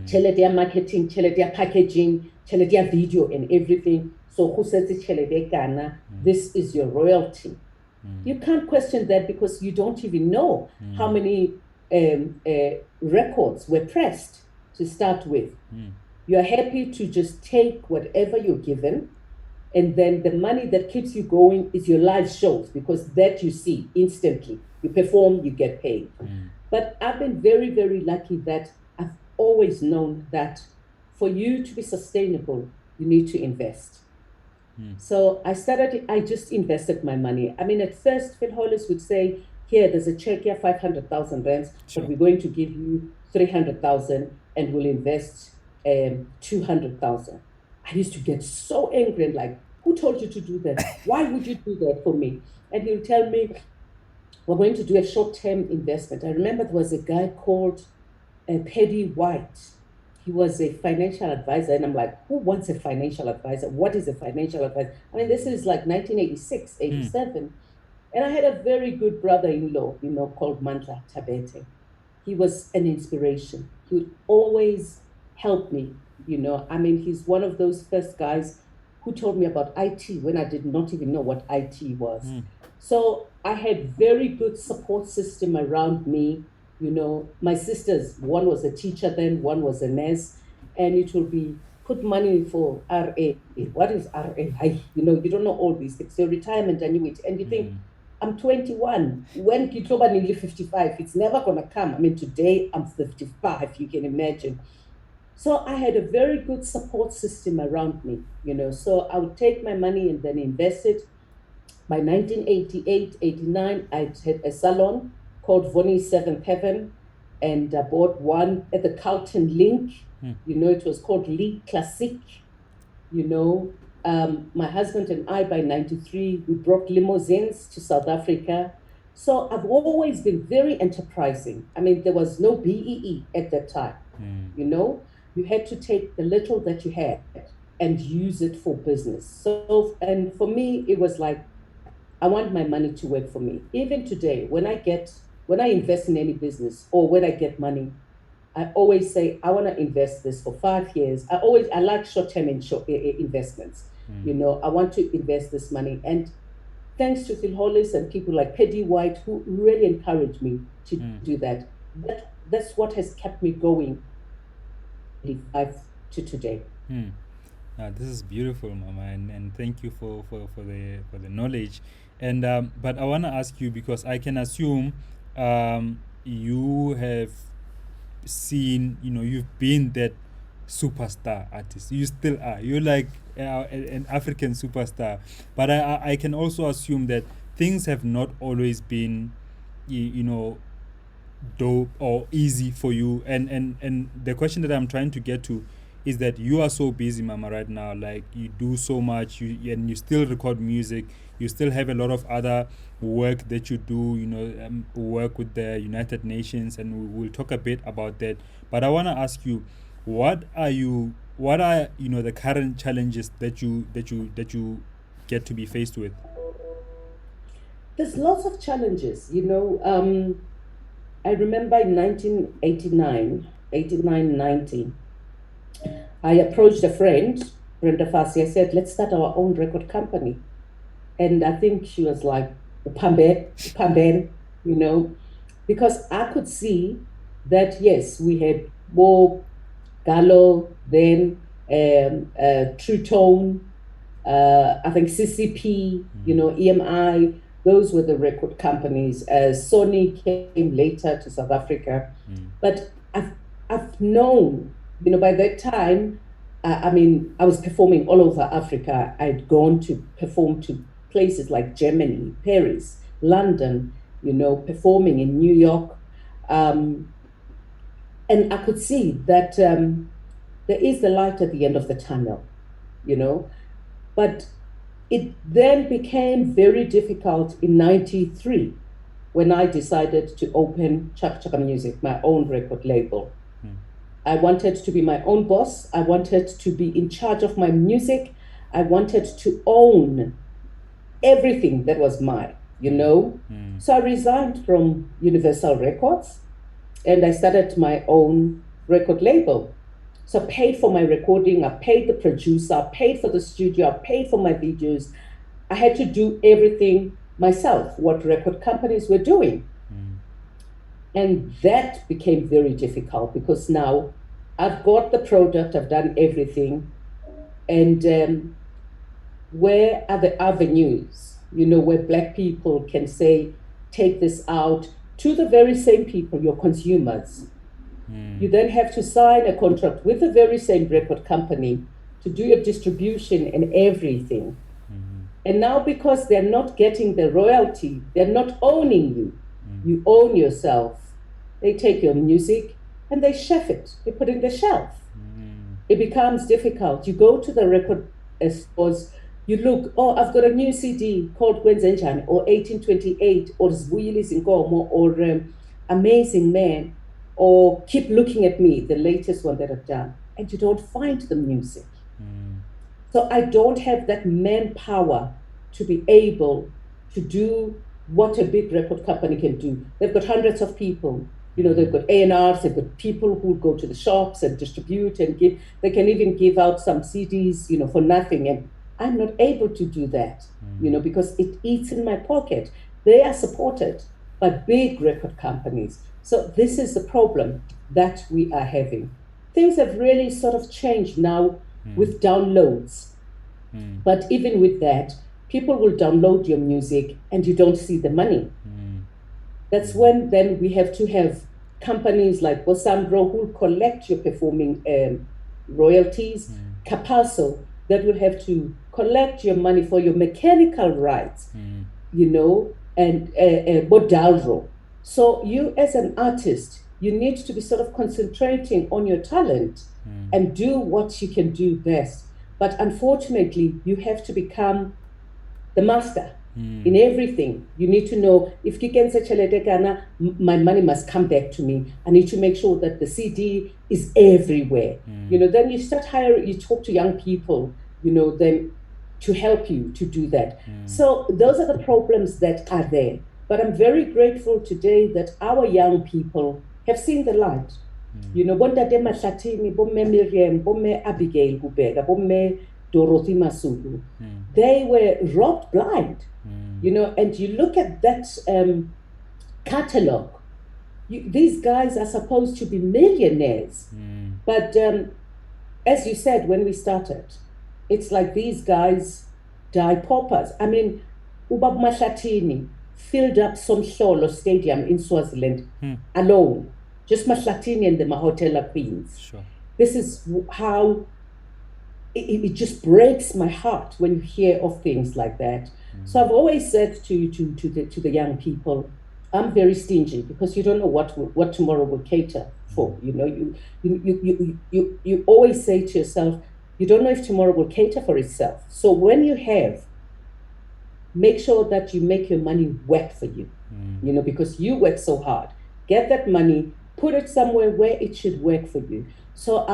Cheletia marketing, Cheletia packaging, Cheletia video and everything. So who says it's Cheletia Ghana? This is your royalty. You can't question that because you don't even know how many records were pressed to start with. You're happy to just take whatever you're given, and then the money that keeps you going is your live shows, because that you see instantly. You perform, you get paid. But I've been very, very lucky that I've always known that for you to be sustainable, you need to invest. So I just invested my money. I mean, at first, Phil Hollis would say, here, there's a check here, 500,000 rands, but we're going to give you 300,000 and we'll invest 200,000. I used to get so angry and like, who told you to do that? Why would you do that for me? And he'll tell me, we're going to do a short-term investment. I remember there was a guy called Paddy White. He was a financial advisor, and I'm like, who wants a financial advisor? What is a financial advisor? I mean, this is like 1986, 87. And I had a very good brother-in-law, called Mantla Tabete. He was an inspiration. He would always help me. I mean, he's one of those first guys who told me about IT when I did not even know what IT was. So I had very good support system around me. My sisters, one was a teacher then, one was a nurse, and it will be put money for RA. What is RA? You don't know all these things. So retirement annuity, and you think, I'm 21. When Kitoba nearly 55, it's never gonna come. I mean, today I'm 55, you can imagine. So I had a very good support system around me, So I would take my money and then invest it. By 1988, 89, I had a salon called YVONNE Seventh Heaven, and I bought one at the Carlton Link. It was called League Classic. My husband and I, by 93, we brought limousines to South Africa. So I've always been very enterprising. I mean, there was no BEE at that time. You had to take the little that you had and use it for business. So, and for me, it was like, I want my money to work for me. Even today, when I invest in any business or when I get money, I always say, I want to invest this for 5 years. I like short-term investments. I want to invest this money. And thanks to Phil Hollis and people like Paddy White, who really encouraged me to do that. That's what has kept me going 85 to today. This is beautiful, Mama, and thank you for the knowledge. And but I want to ask you, because I can assume you have seen, you've been that superstar artist. You still are. You're like an African superstar. But I can also assume that things have not always been, dope or easy for you. And the question that I'm trying to get to is that you are so busy, Mama, right now. Like, you do so much, and you still record music. You still have a lot of other work that you do, work with the United Nations, and we'll talk a bit about that. But I want to ask you, what are the current challenges that you get to be faced with? There's lots of challenges. I remember in 1989, 89, 90, I approached a friend, Brenda Fassi. I said, let's start our own record company. And I think she was like, Pamben, because I could see that, yes, we had Bob, Gallo, then True Tone, I think CCP, EMI. Those were the record companies. Sony came later to South Africa. But I've known, by that time, I mean, I was performing all over Africa. I'd gone to perform to places like Germany, Paris, London, performing in New York. Um, and I could see that there is the light at the end of the tunnel, you know. But it then became very difficult in 93 when I decided to open Chaka Chaka Music, my own record label. I wanted to be my own boss. I wanted to be in charge of my music. I wanted to own everything that was mine. So I resigned from Universal Records and I started my own record label. So I paid for my recording, I paid the producer, I paid for the studio, I paid for my videos. I had to do everything myself, what record companies were doing. And that became very difficult because now I've got the product, I've done everything. And where are the avenues, where Black people can say, take this out to the very same people, your consumers? You then have to sign a contract with the very same record company to do your distribution and everything. And now, because they're not getting the royalty, they're not owning you. You own yourself. They take your music and they shelf it. They put it in the shelf. It becomes difficult. You go to the record stores, you look, oh, I've got a new CD called Kwenzenjani or 1828 or Zvuyili Zinkomo or Amazing Man or Keep Looking at Me, the latest one that I've done, and you don't find the music. So I don't have that manpower to be able to do what a big record company can do. They've got hundreds of people. They've got A&Rs, they've got people who go to the shops and distribute and give. They can even give out some CDs, for nothing. And I'm not able to do that, because it eats in my pocket. They are supported by big record companies. So this is the problem that we are having. Things have really sort of changed now with downloads. But even with that, people will download your music and you don't see the money. That's when then we have to have companies like Bosambro who will collect your performing royalties, Capasso that will have to collect your money for your mechanical rights, and Bodalro. So you as an artist, you need to be sort of concentrating on your talent and do what you can do best. But unfortunately, you have to become the master in everything. You need to know, if my money must come back to me. I need to make sure that the CD is everywhere. Then you start hiring, you talk to young people, then to help you to do that. So those are the problems that are there. But I'm very grateful today that our young people have seen the light. Bontate Mahlatini, Bomme Miriam, Bomme Abigail Gubega, Bomme Dorothy Masuku, they were robbed blind, and you look at that catalog, these guys are supposed to be millionaires. But as you said, when we started, it's like these guys die paupers. I mean, Ubab Mahlatini filled up Somhlolo Stadium in Swaziland alone. Just Mahlatini and the Mahotela Queens. Sure. This is how it just breaks my heart when you hear of things like that. So I've always said to the young people, I'm very stingy because you don't know what tomorrow will cater for. You always say to yourself, you don't know if tomorrow will cater for itself. So when you have, make sure that you make your money work for you. Because you work so hard. Get that money, put it somewhere where it should work for you. So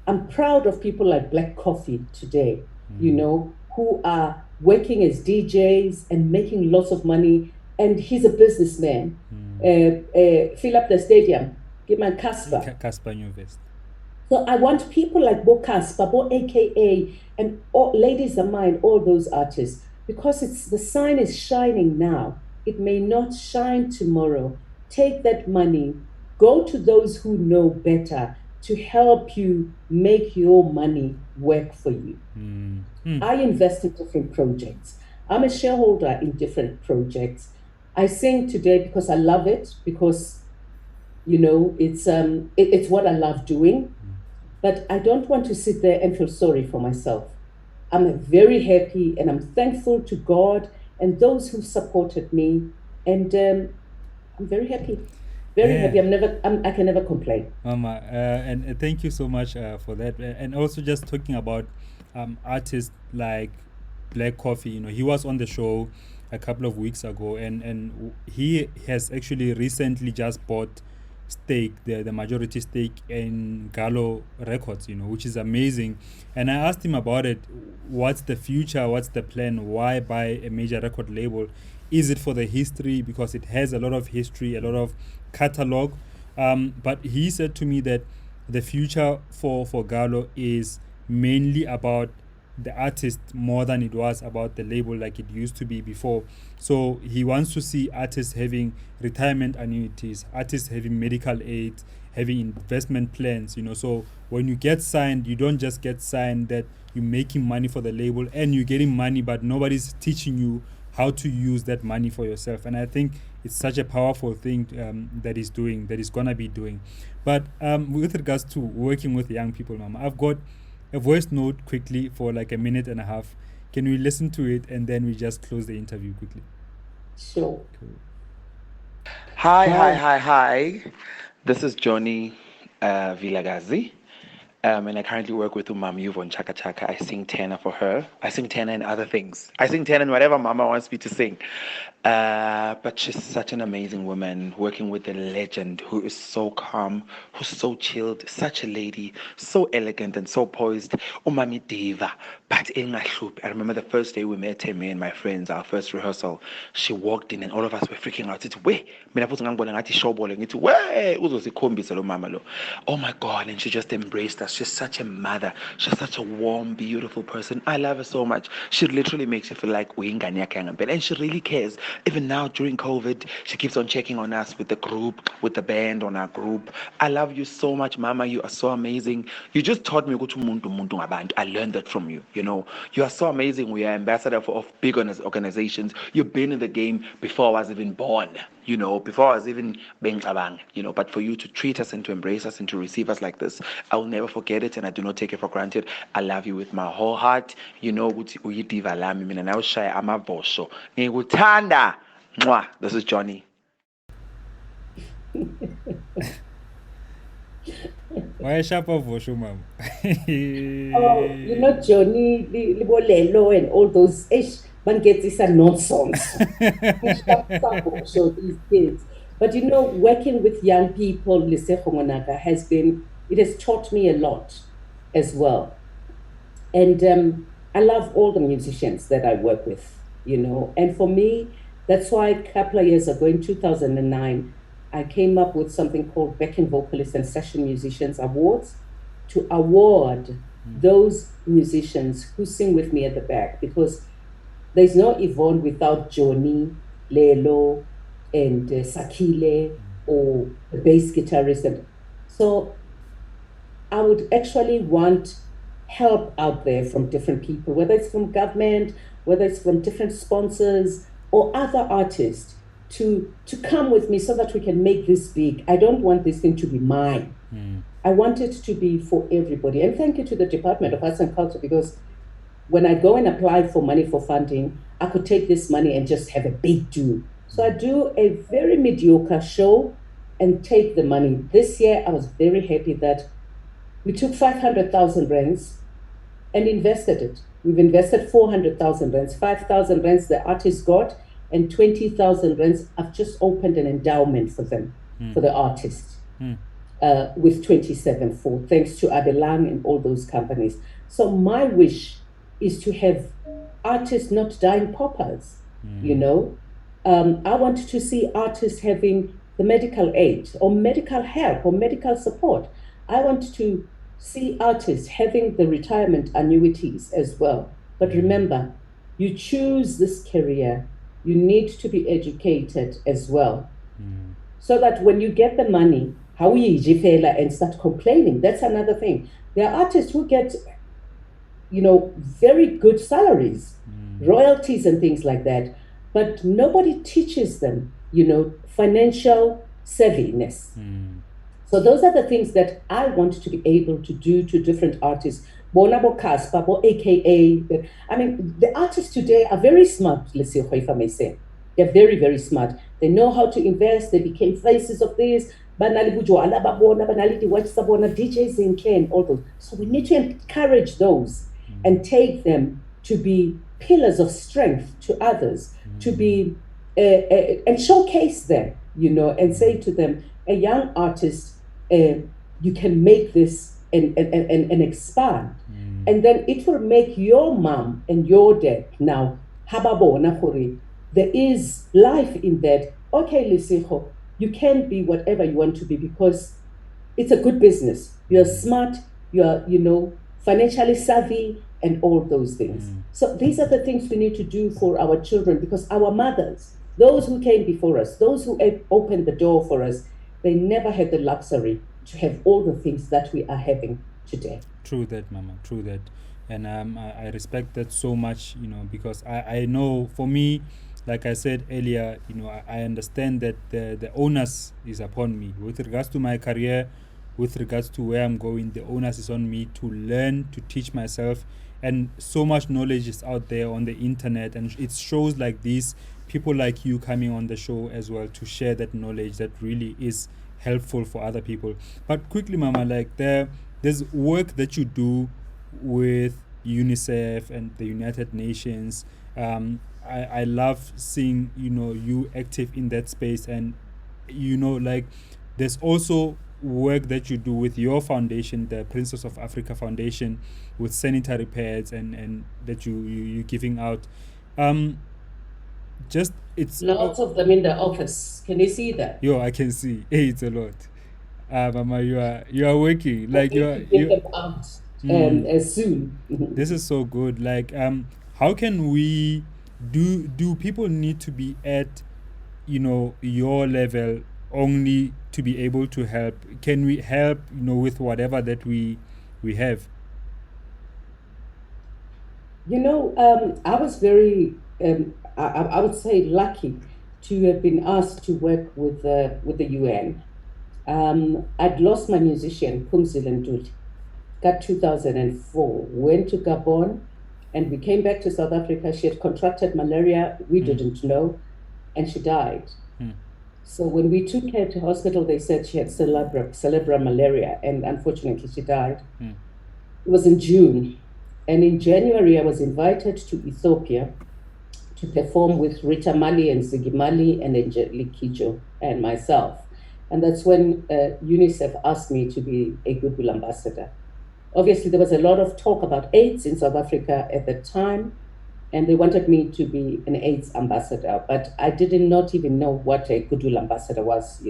I'm proud of people like Black Coffee today, who are working as DJs and making lots of money. And he's a businessman. Fill up the stadium. Give my Casper. Casper Newvest. So I want people like Bo Casper, Bo AKA, and all Ladies of Mine, all those artists, because the sign is shining now. It may not shine tomorrow. Take that money, go to those who know better to help you make your money work for you. I invest in different projects. I'm a shareholder in different projects. I sing today because I love it, because it's what I love doing. But I don't want to sit there and feel sorry for myself. I'm very happy and I'm thankful to God and those who supported me. And I'm very happy. Very Yeah. happy. I can never complain. Mama, and thank you so much for that. And also, just talking about artists like Black Coffee, he was on the show a couple of weeks ago, and he has actually recently just bought the majority stake in Gallo Records, which is amazing. And I asked him about it. What's the future? What's the plan? Why buy a major record label? Is it for the history? Because it has a lot of history, a lot of catalog. But he said to me that the future for Gallo is mainly about the artist more than it was about the label like it used to be before. So he wants to see artists having retirement annuities, artists having medical aid, having investment plans. So when you get signed, you don't just get signed that you're making money for the label and you're getting money, but nobody's teaching you how to use that money for yourself. And I think it's such a powerful thing that he's doing, that he's gonna be doing. But with regards to working with young people, Mama, I've got a voice note quickly for like a minute and a half. Can we listen to it and then we just close the interview quickly? Sure. Cool. Hi. This is Johnny Vilagazi. And I currently work with YVONNE Chaka Chaka. I sing tenor for her. I sing tenor and other things. I sing tenor and whatever Mama wants me to sing. But she's such an amazing woman, working with a legend who is so calm, who's so chilled, such a lady, so elegant and so poised. Umami diva, but I remember the first day we met her, me and my friends, our first rehearsal. She walked in and all of us were freaking out. It's way, mina futhi ngangibona ngathi showballing. It's way, uzosikhombisa lo mama lo. Oh my God! And she just embraced us. She's such a mother. She's such a warm, beautiful person. I love her so much. She literally makes you feel like uyingane yakhe yangempela, and she really cares. Even now during COVID, she keeps on checking on us with the group, with the band on our group. I love you so much, Mama. You are so amazing. You just taught me ukuthi umuntu ngabantu. I learned that from you. You are so amazing. We are ambassador of big organizations. You've been in the game before I was even born. Before I was even being tabang. But for you to treat us and to embrace us and to receive us like this, I will never forget it, and I do not take it for granted. I love you with my whole heart. Ukuthi uyidiva lami mina nawushaya amavosho. Ngikuthanda. Mwah. This is Johnny. Why sharp of Vosho, Mom? Oh, Johnny, Libolelo, and all those ish, man gets this a nonsense. So these kids. But working with young people, Lise Hongonaka, it has taught me a lot as well. And I love all the musicians that I work with, And for me, that's why a couple of years ago, in 2009, I came up with something called Backing Vocalists and Session Musicians Awards to award those musicians who sing with me at the back, because there's no Yvonne without Johnny, Lelo, and Sakile, or the bass guitarist. So I would actually want help out there from different people, whether it's from government, whether it's from different sponsors or other artists, to come with me so that we can make this big. I don't want this thing to be mine. I want it to be for everybody. And thank you to the Department of Arts and Culture, because when I go and apply for money for funding, I could take this money and just have a big do. So I do a very mediocre show and take the money. This year, I was very happy that we took 500,000 rands and invested it. We've invested 400,000 rands, 5,000 rands the artist got, and 20,000 rands. I've just opened an endowment for them, for the artists, with 27 thanks to Abelang and all those companies. So my wish is to have artists not dying paupers, I want to see artists having the medical aid or medical help or medical support. I want to see artists having the retirement annuities as well. But remember, you choose this career, you need to be educated as well. So that when you get the money, how you jifela and start complaining, that's another thing. There are artists who get, very good salaries, royalties and things like that, but nobody teaches them, financial savviness. So those are the things that I want to be able to do to different artists. Bonabo Casper, AKA. I mean, the artists today are very smart, let's say, if I may say. They're very, very smart. They know how to invest. They became faces of this. Banali bujwala babona, banali diwach sabona, DJs in Ken, all those. So we need to encourage those and take them to be pillars of strength to others, to be and showcase them, and say to them, a young artist, you can make this and expand. And then it will make your mom and your dad now, hababona hore, there is life in that. Okay, Lisiho, you can be whatever you want to be because it's a good business. You're smart, you're, financially savvy, and all those things. So these are the things we need to do for our children because our mothers, those who came before us, those who opened the door for us, they never had the luxury to have all the things that we are having today. True that, Mama. True that. And I respect that so much, because I know for me, like I said earlier, I understand that the onus is upon me. With regards to my career, with regards to where I'm going, the onus is on me to learn, to teach myself. And so much knowledge is out there on the internet. And it shows like these people like you coming on the show as well to share that knowledge that really is helpful for other people. But quickly, Mama, like there's work that you do with UNICEF and the United Nations. I love seeing you active in that space, and like there's also work that you do with your foundation, the Princess of Africa Foundation, with sanitary pads and that you're giving out. Just it's lots of them in the office. Can you see that? Yo, I can see. Hey, it's a lot. Mama, you are working like I need to get them out as soon. This is so good. Like, how can we do people need to be at your level only to be able to help? Can we help with whatever that we have? I was very I would say lucky to have been asked to work with the UN. I'd lost my musician, Pumzile Ntuli, got 2004, went to Gabon, and we came back to South Africa. She had contracted malaria, we didn't know, and she died. So when we took her to hospital, they said she had cerebral malaria, and unfortunately she died. It was in June. And in January, I was invited to Ethiopia to perform with Rita Mali and Ziggy Mali and Angelique Kidjo and myself. And that's when UNICEF asked me to be a goodwill ambassador. Obviously, there was a lot of talk about AIDS in South Africa at the time, and they wanted me to be an AIDS ambassador, but I did not even know what a goodwill ambassador was,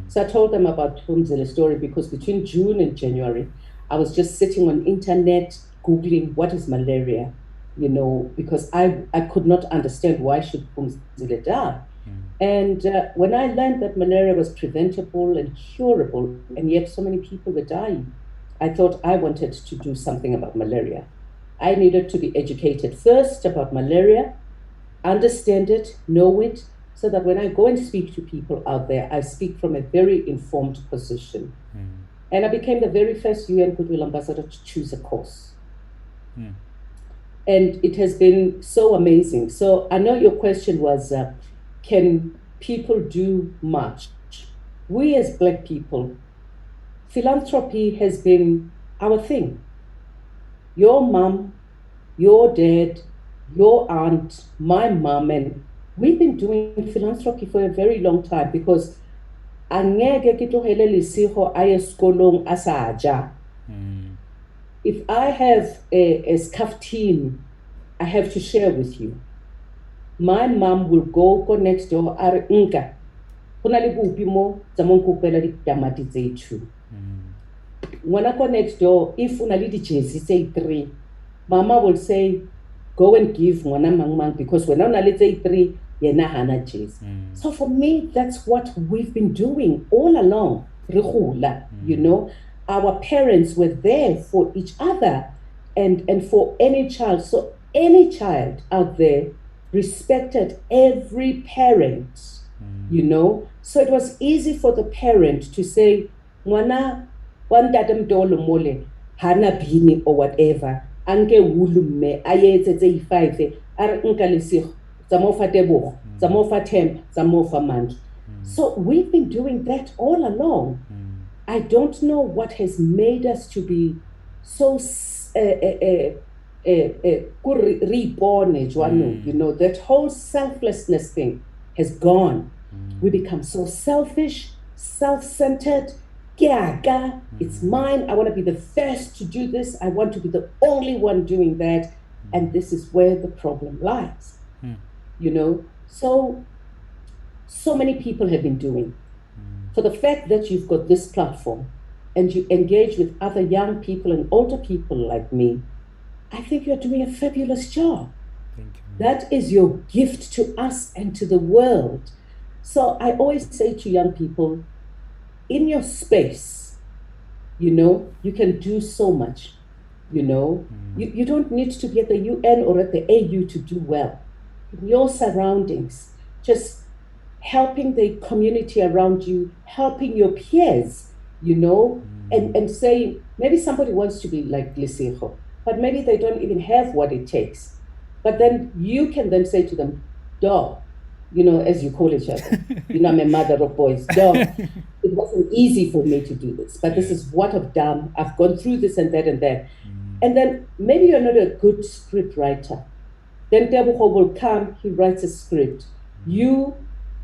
So I told them about Pumzile's story because between June and January, I was just sitting on internet, Googling what is malaria, because I could not understand why should Pumzile die. And when I learned that malaria was preventable and curable, and yet so many people were dying, I thought I wanted to do something about malaria. I needed to be educated first about malaria, understand it, know it, so that when I go and speak to people out there, I speak from a very informed position. And I became the very first UN Goodwill Ambassador to choose a course. And it has been so amazing. So I know your question was, can people do much? We as Black people, philanthropy has been our thing. Your mom, your dad, your aunt, my mom, and we've been doing philanthropy for a very long time because if I have a scarf team, I have to share with you. My mom will go next door, nka, kunali bupi mo, zamon kupela di tamati zetu. When I go next door, if unali di jezi say 3, mama will say, go and give mwana mang because when unali say 3, yena hana jezi. So for me, that's what we've been doing all along. Our parents were there for each other and for any child. So any child out there respected every parent, So it was easy for the parent to say, ngwana wa ntate mtolo mole hana bini or whatever anke wulu mme a etsetse i5 a re nka lesego tsa mo fa tebogo tsa mo fa temp tsa mo fa mandla. So we've been doing that all along. I don't know what has made us to be so you know, that whole selflessness thing has gone. We become so selfish, self-centered. It's mine. I want to be the first to do this. I want to be the only one doing that. And this is where the problem lies. You know, so many people have been doing. For the fact that you've got this platform and you engage with other young people and older people like me, I think you're doing a fabulous job. Thank you. That is your gift to us and to the world. So I always say to young people, in your space, you know, you can do so much. You know, you don't need to be at the UN or at the AU to do well. In your surroundings, just helping the community around you, helping your peers, you know, and saying, maybe somebody wants to be like Lesego, but maybe they don't even have what it takes. But then you can then say to them, dog, you know, as you call each other, you know, I'm a mother of boys, dog, it wasn't easy for me to do this, but this is what I've done. I've gone through this and that and that. And then maybe you're not a good script writer. Then Tebogo will come, he writes a script. You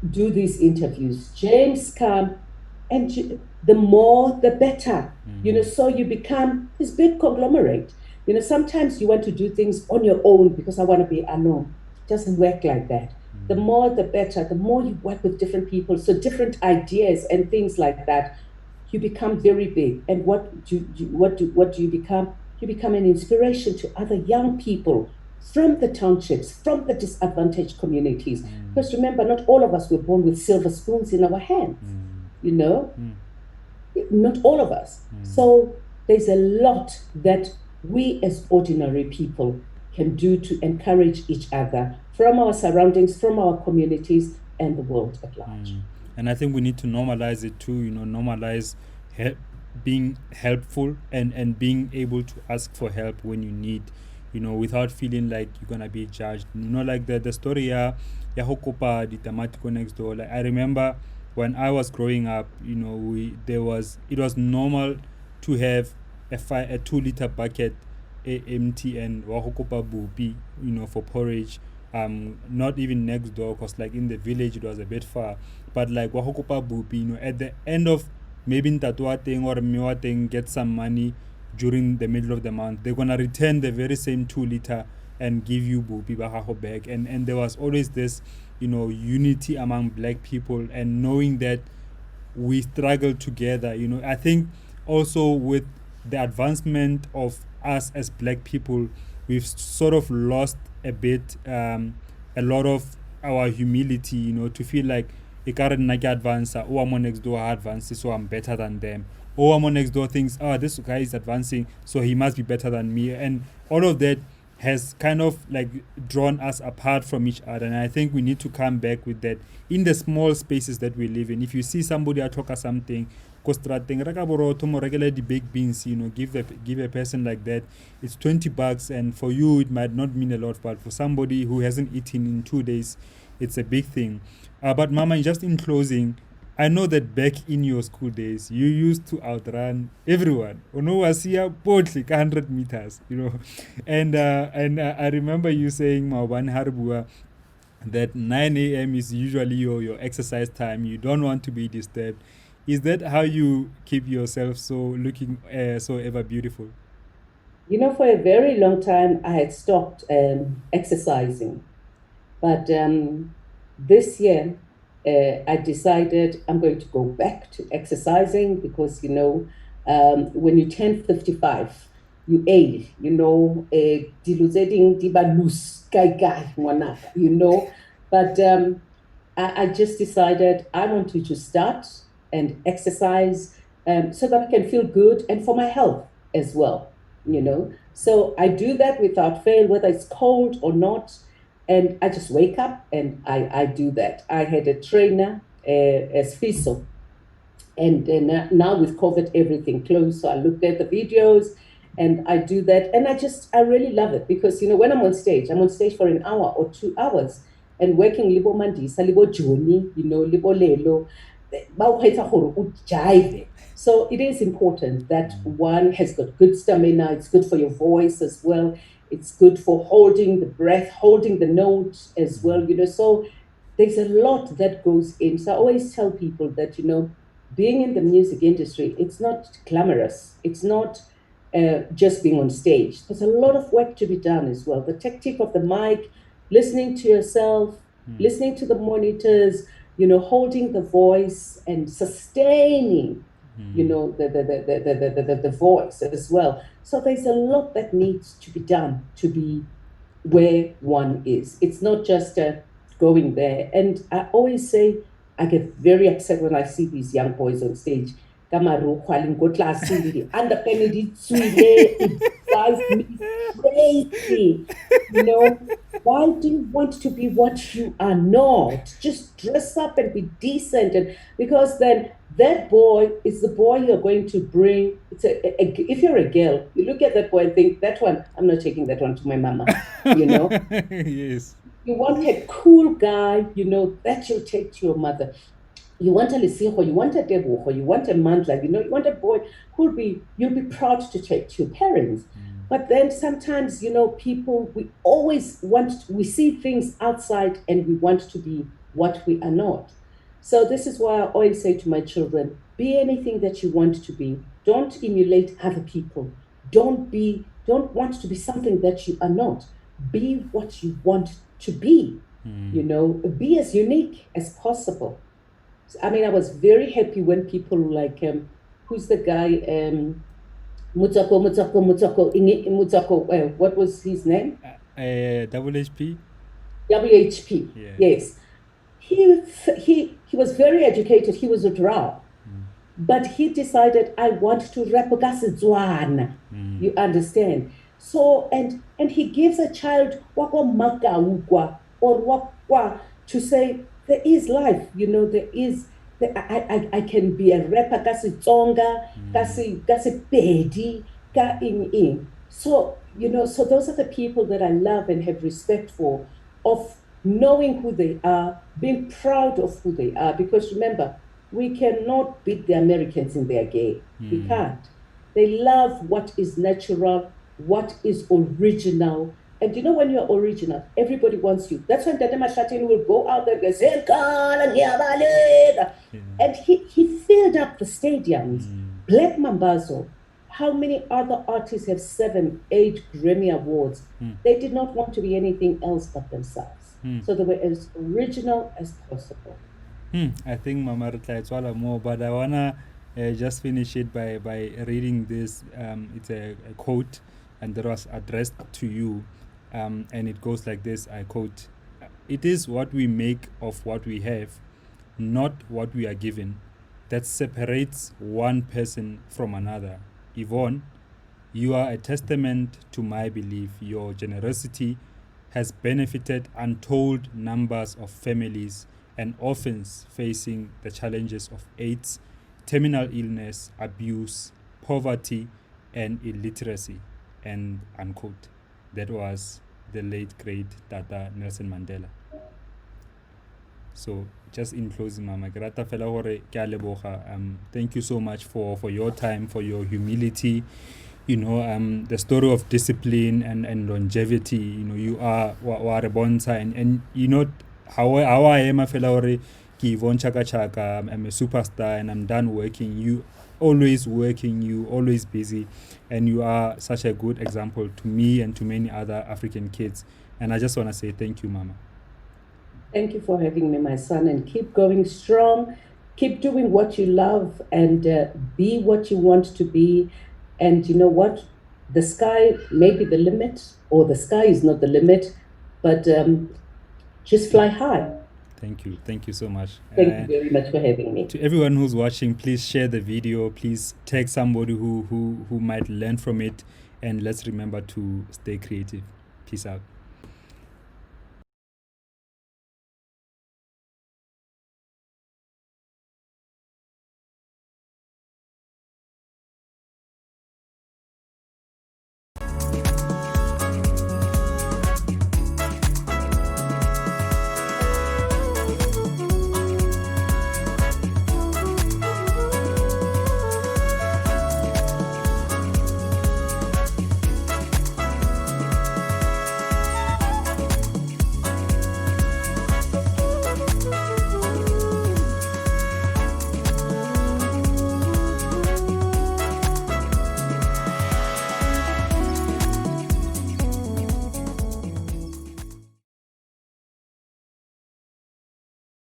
do these interviews. James come, and the more the better. You know, so you become this big conglomerate. You know, sometimes you want to do things on your own because I want to be alone. It doesn't work like that. The more the better. The more you work with different people, so different ideas and things like that, you become very big. And what do you become? You become an inspiration to other young people from the townships, from the disadvantaged communities. Because remember, not all of us were born with silver spoons in our hands, you know? Not all of us. So there's a lot that we as ordinary people can do to encourage each other from our surroundings, from our communities, and the world at large. And I think we need to normalize it too, you know, normalize being helpful and being able to ask for help when you need, you know, without feeling like you're gonna be judged. You know, like the story ya Hokopa the Tamatiko next door. Like I remember when I was growing up, you know, it was normal to have a 2-liter bucket empty and Wahokopa bupi, you know, for porridge. Not even next door, because like in the village it was a bit far. But like Wahokopa bupi, you know, at the end of maybe Ntatua thing or Miwa thing, get some money during the middle of the month, they're gonna return the very same 2-liter and give you bupi bahaho back. And there was always this, you know, unity among black people and knowing that we struggle together. You know, I think also with the advancement of us as black people, we've sort of lost a bit, a lot of our humility, you know, to feel like advance, oh, I'm next door advances, so I'm better than them. Oh, I'm next door thinks, oh, this guy is advancing, so he must be better than me. And all of that has kind of like drawn us apart from each other. And I think we need to come back with that in the small spaces that we live in. If you see somebody at talk something, the big beans, you know, give a person like that, it's $20, and for you it might not mean a lot, but for somebody who hasn't eaten in 2 days, it's a big thing. But Mama, just in closing, I know that back in your school days, you used to outrun everyone. Ono wasia both like 100 meters, you know. And I remember you saying, Maubani Harbua, that 9 a.m. is usually your exercise time. You don't want to be disturbed. Is that how you keep yourself so looking so ever beautiful? You know, for a very long time, I had stopped exercising. But this year, I decided I'm going to go back to exercising because, you know, when you turn 55, you age, you know, you know. But I just decided I want to just start and exercise so that I can feel good and for my health as well, you know. So I do that without fail, whether it's cold or not. And I just wake up and I do that. I had a trainer as Fiso. And then now with COVID, everything closed. So I looked at the videos and I do that. And I really love it because, when I'm on stage for an hour or 2 hours and working libo mandisa, libo joni, libo lelo, jive. So it is important that one has got good stamina. It's good for your voice as well. It's good for holding the breath, holding the note as well, So there's a lot that goes in. So I always tell people that, being in the music industry, it's not glamorous. It's not just being on stage. There's a lot of work to be done as well. The tactic of the mic, listening to yourself, listening to the monitors, holding the voice and sustaining, the voice as well. So there's a lot that needs to be done to be where one is. It's not just going there. And I always say, I get very upset when I see these young boys on stage. It drives me crazy. Why do you want to be what you are not? Just dress up and be decent. And because then that boy is the boy you're going to bring. If you're a girl, you look at that boy and think, that one, I'm not taking that one to my mama. Yes. You want a cool guy, that you'll take to your mother. You want a Lisiho, you want a Debuho, you want a Mandla, you want a boy you'll be proud to take to your parents. But then sometimes, people, we see things outside and we want to be what we are not. So this is why I always say to my children, be anything that you want to be. Don't emulate other people. Don't want to be something that you are not. Be what you want to be. Be as unique as possible. I mean, I was very happy when people like, who's the guy? Mutsako. What was his name? WHP. WHP. Yeah. Yes. He was very educated. He was a draw. But he decided, I want to rap Zwana. You understand? So, and he gives a child wako maka or wakwa to say, there is life, there is, I can be a rapper, kasi tsonga, kasi pedi, ka in. So, so those are the people that I love and have respect for, of knowing who they are, being proud of who they are. Because remember, we cannot beat the Americans in their game. We can't. They love what is natural, what is original. And when you're original, everybody wants you. That's when Dede Mashatin will go out there and say, and he filled up the stadiums. Black Mambazo, how many other artists have 7, 8 Grammy Awards? They did not want to be anything else but themselves. So they were as original as possible. I think Mama Rutla it's all more, but I wanna just finish it by reading this. It's a quote, and that was addressed to you, and it goes like this. I quote: "It is what we make of what we have, not what we are given, that separates one person from another. Yvonne, you are a testament to my belief. Your generosity has benefited untold numbers of families and orphans facing the challenges of AIDS, terminal illness, abuse, poverty, and illiteracy," and unquote. That was the late great Tata Nelson Mandela. So just in closing, Mama, thank you so much for your time, for your humility. The story of discipline and longevity. You are Warebonsa, and how I am a fellow YVONNE Chaka Chaka. I'm a superstar and I'm done working. You always working, you always busy, and you are such a good example to me and to many other African kids. And I just want to say thank you, Mama. Thank you for having me, my son, and keep going strong. Keep doing what you love and be what you want to be. And you know what? The sky may be the limit, or the sky is not the limit, but just fly high. Thank you. Thank you so much. Thank you very much for having me. To everyone who's watching, please share the video. Please tag somebody who might learn from it. And let's remember to stay creative. Peace out.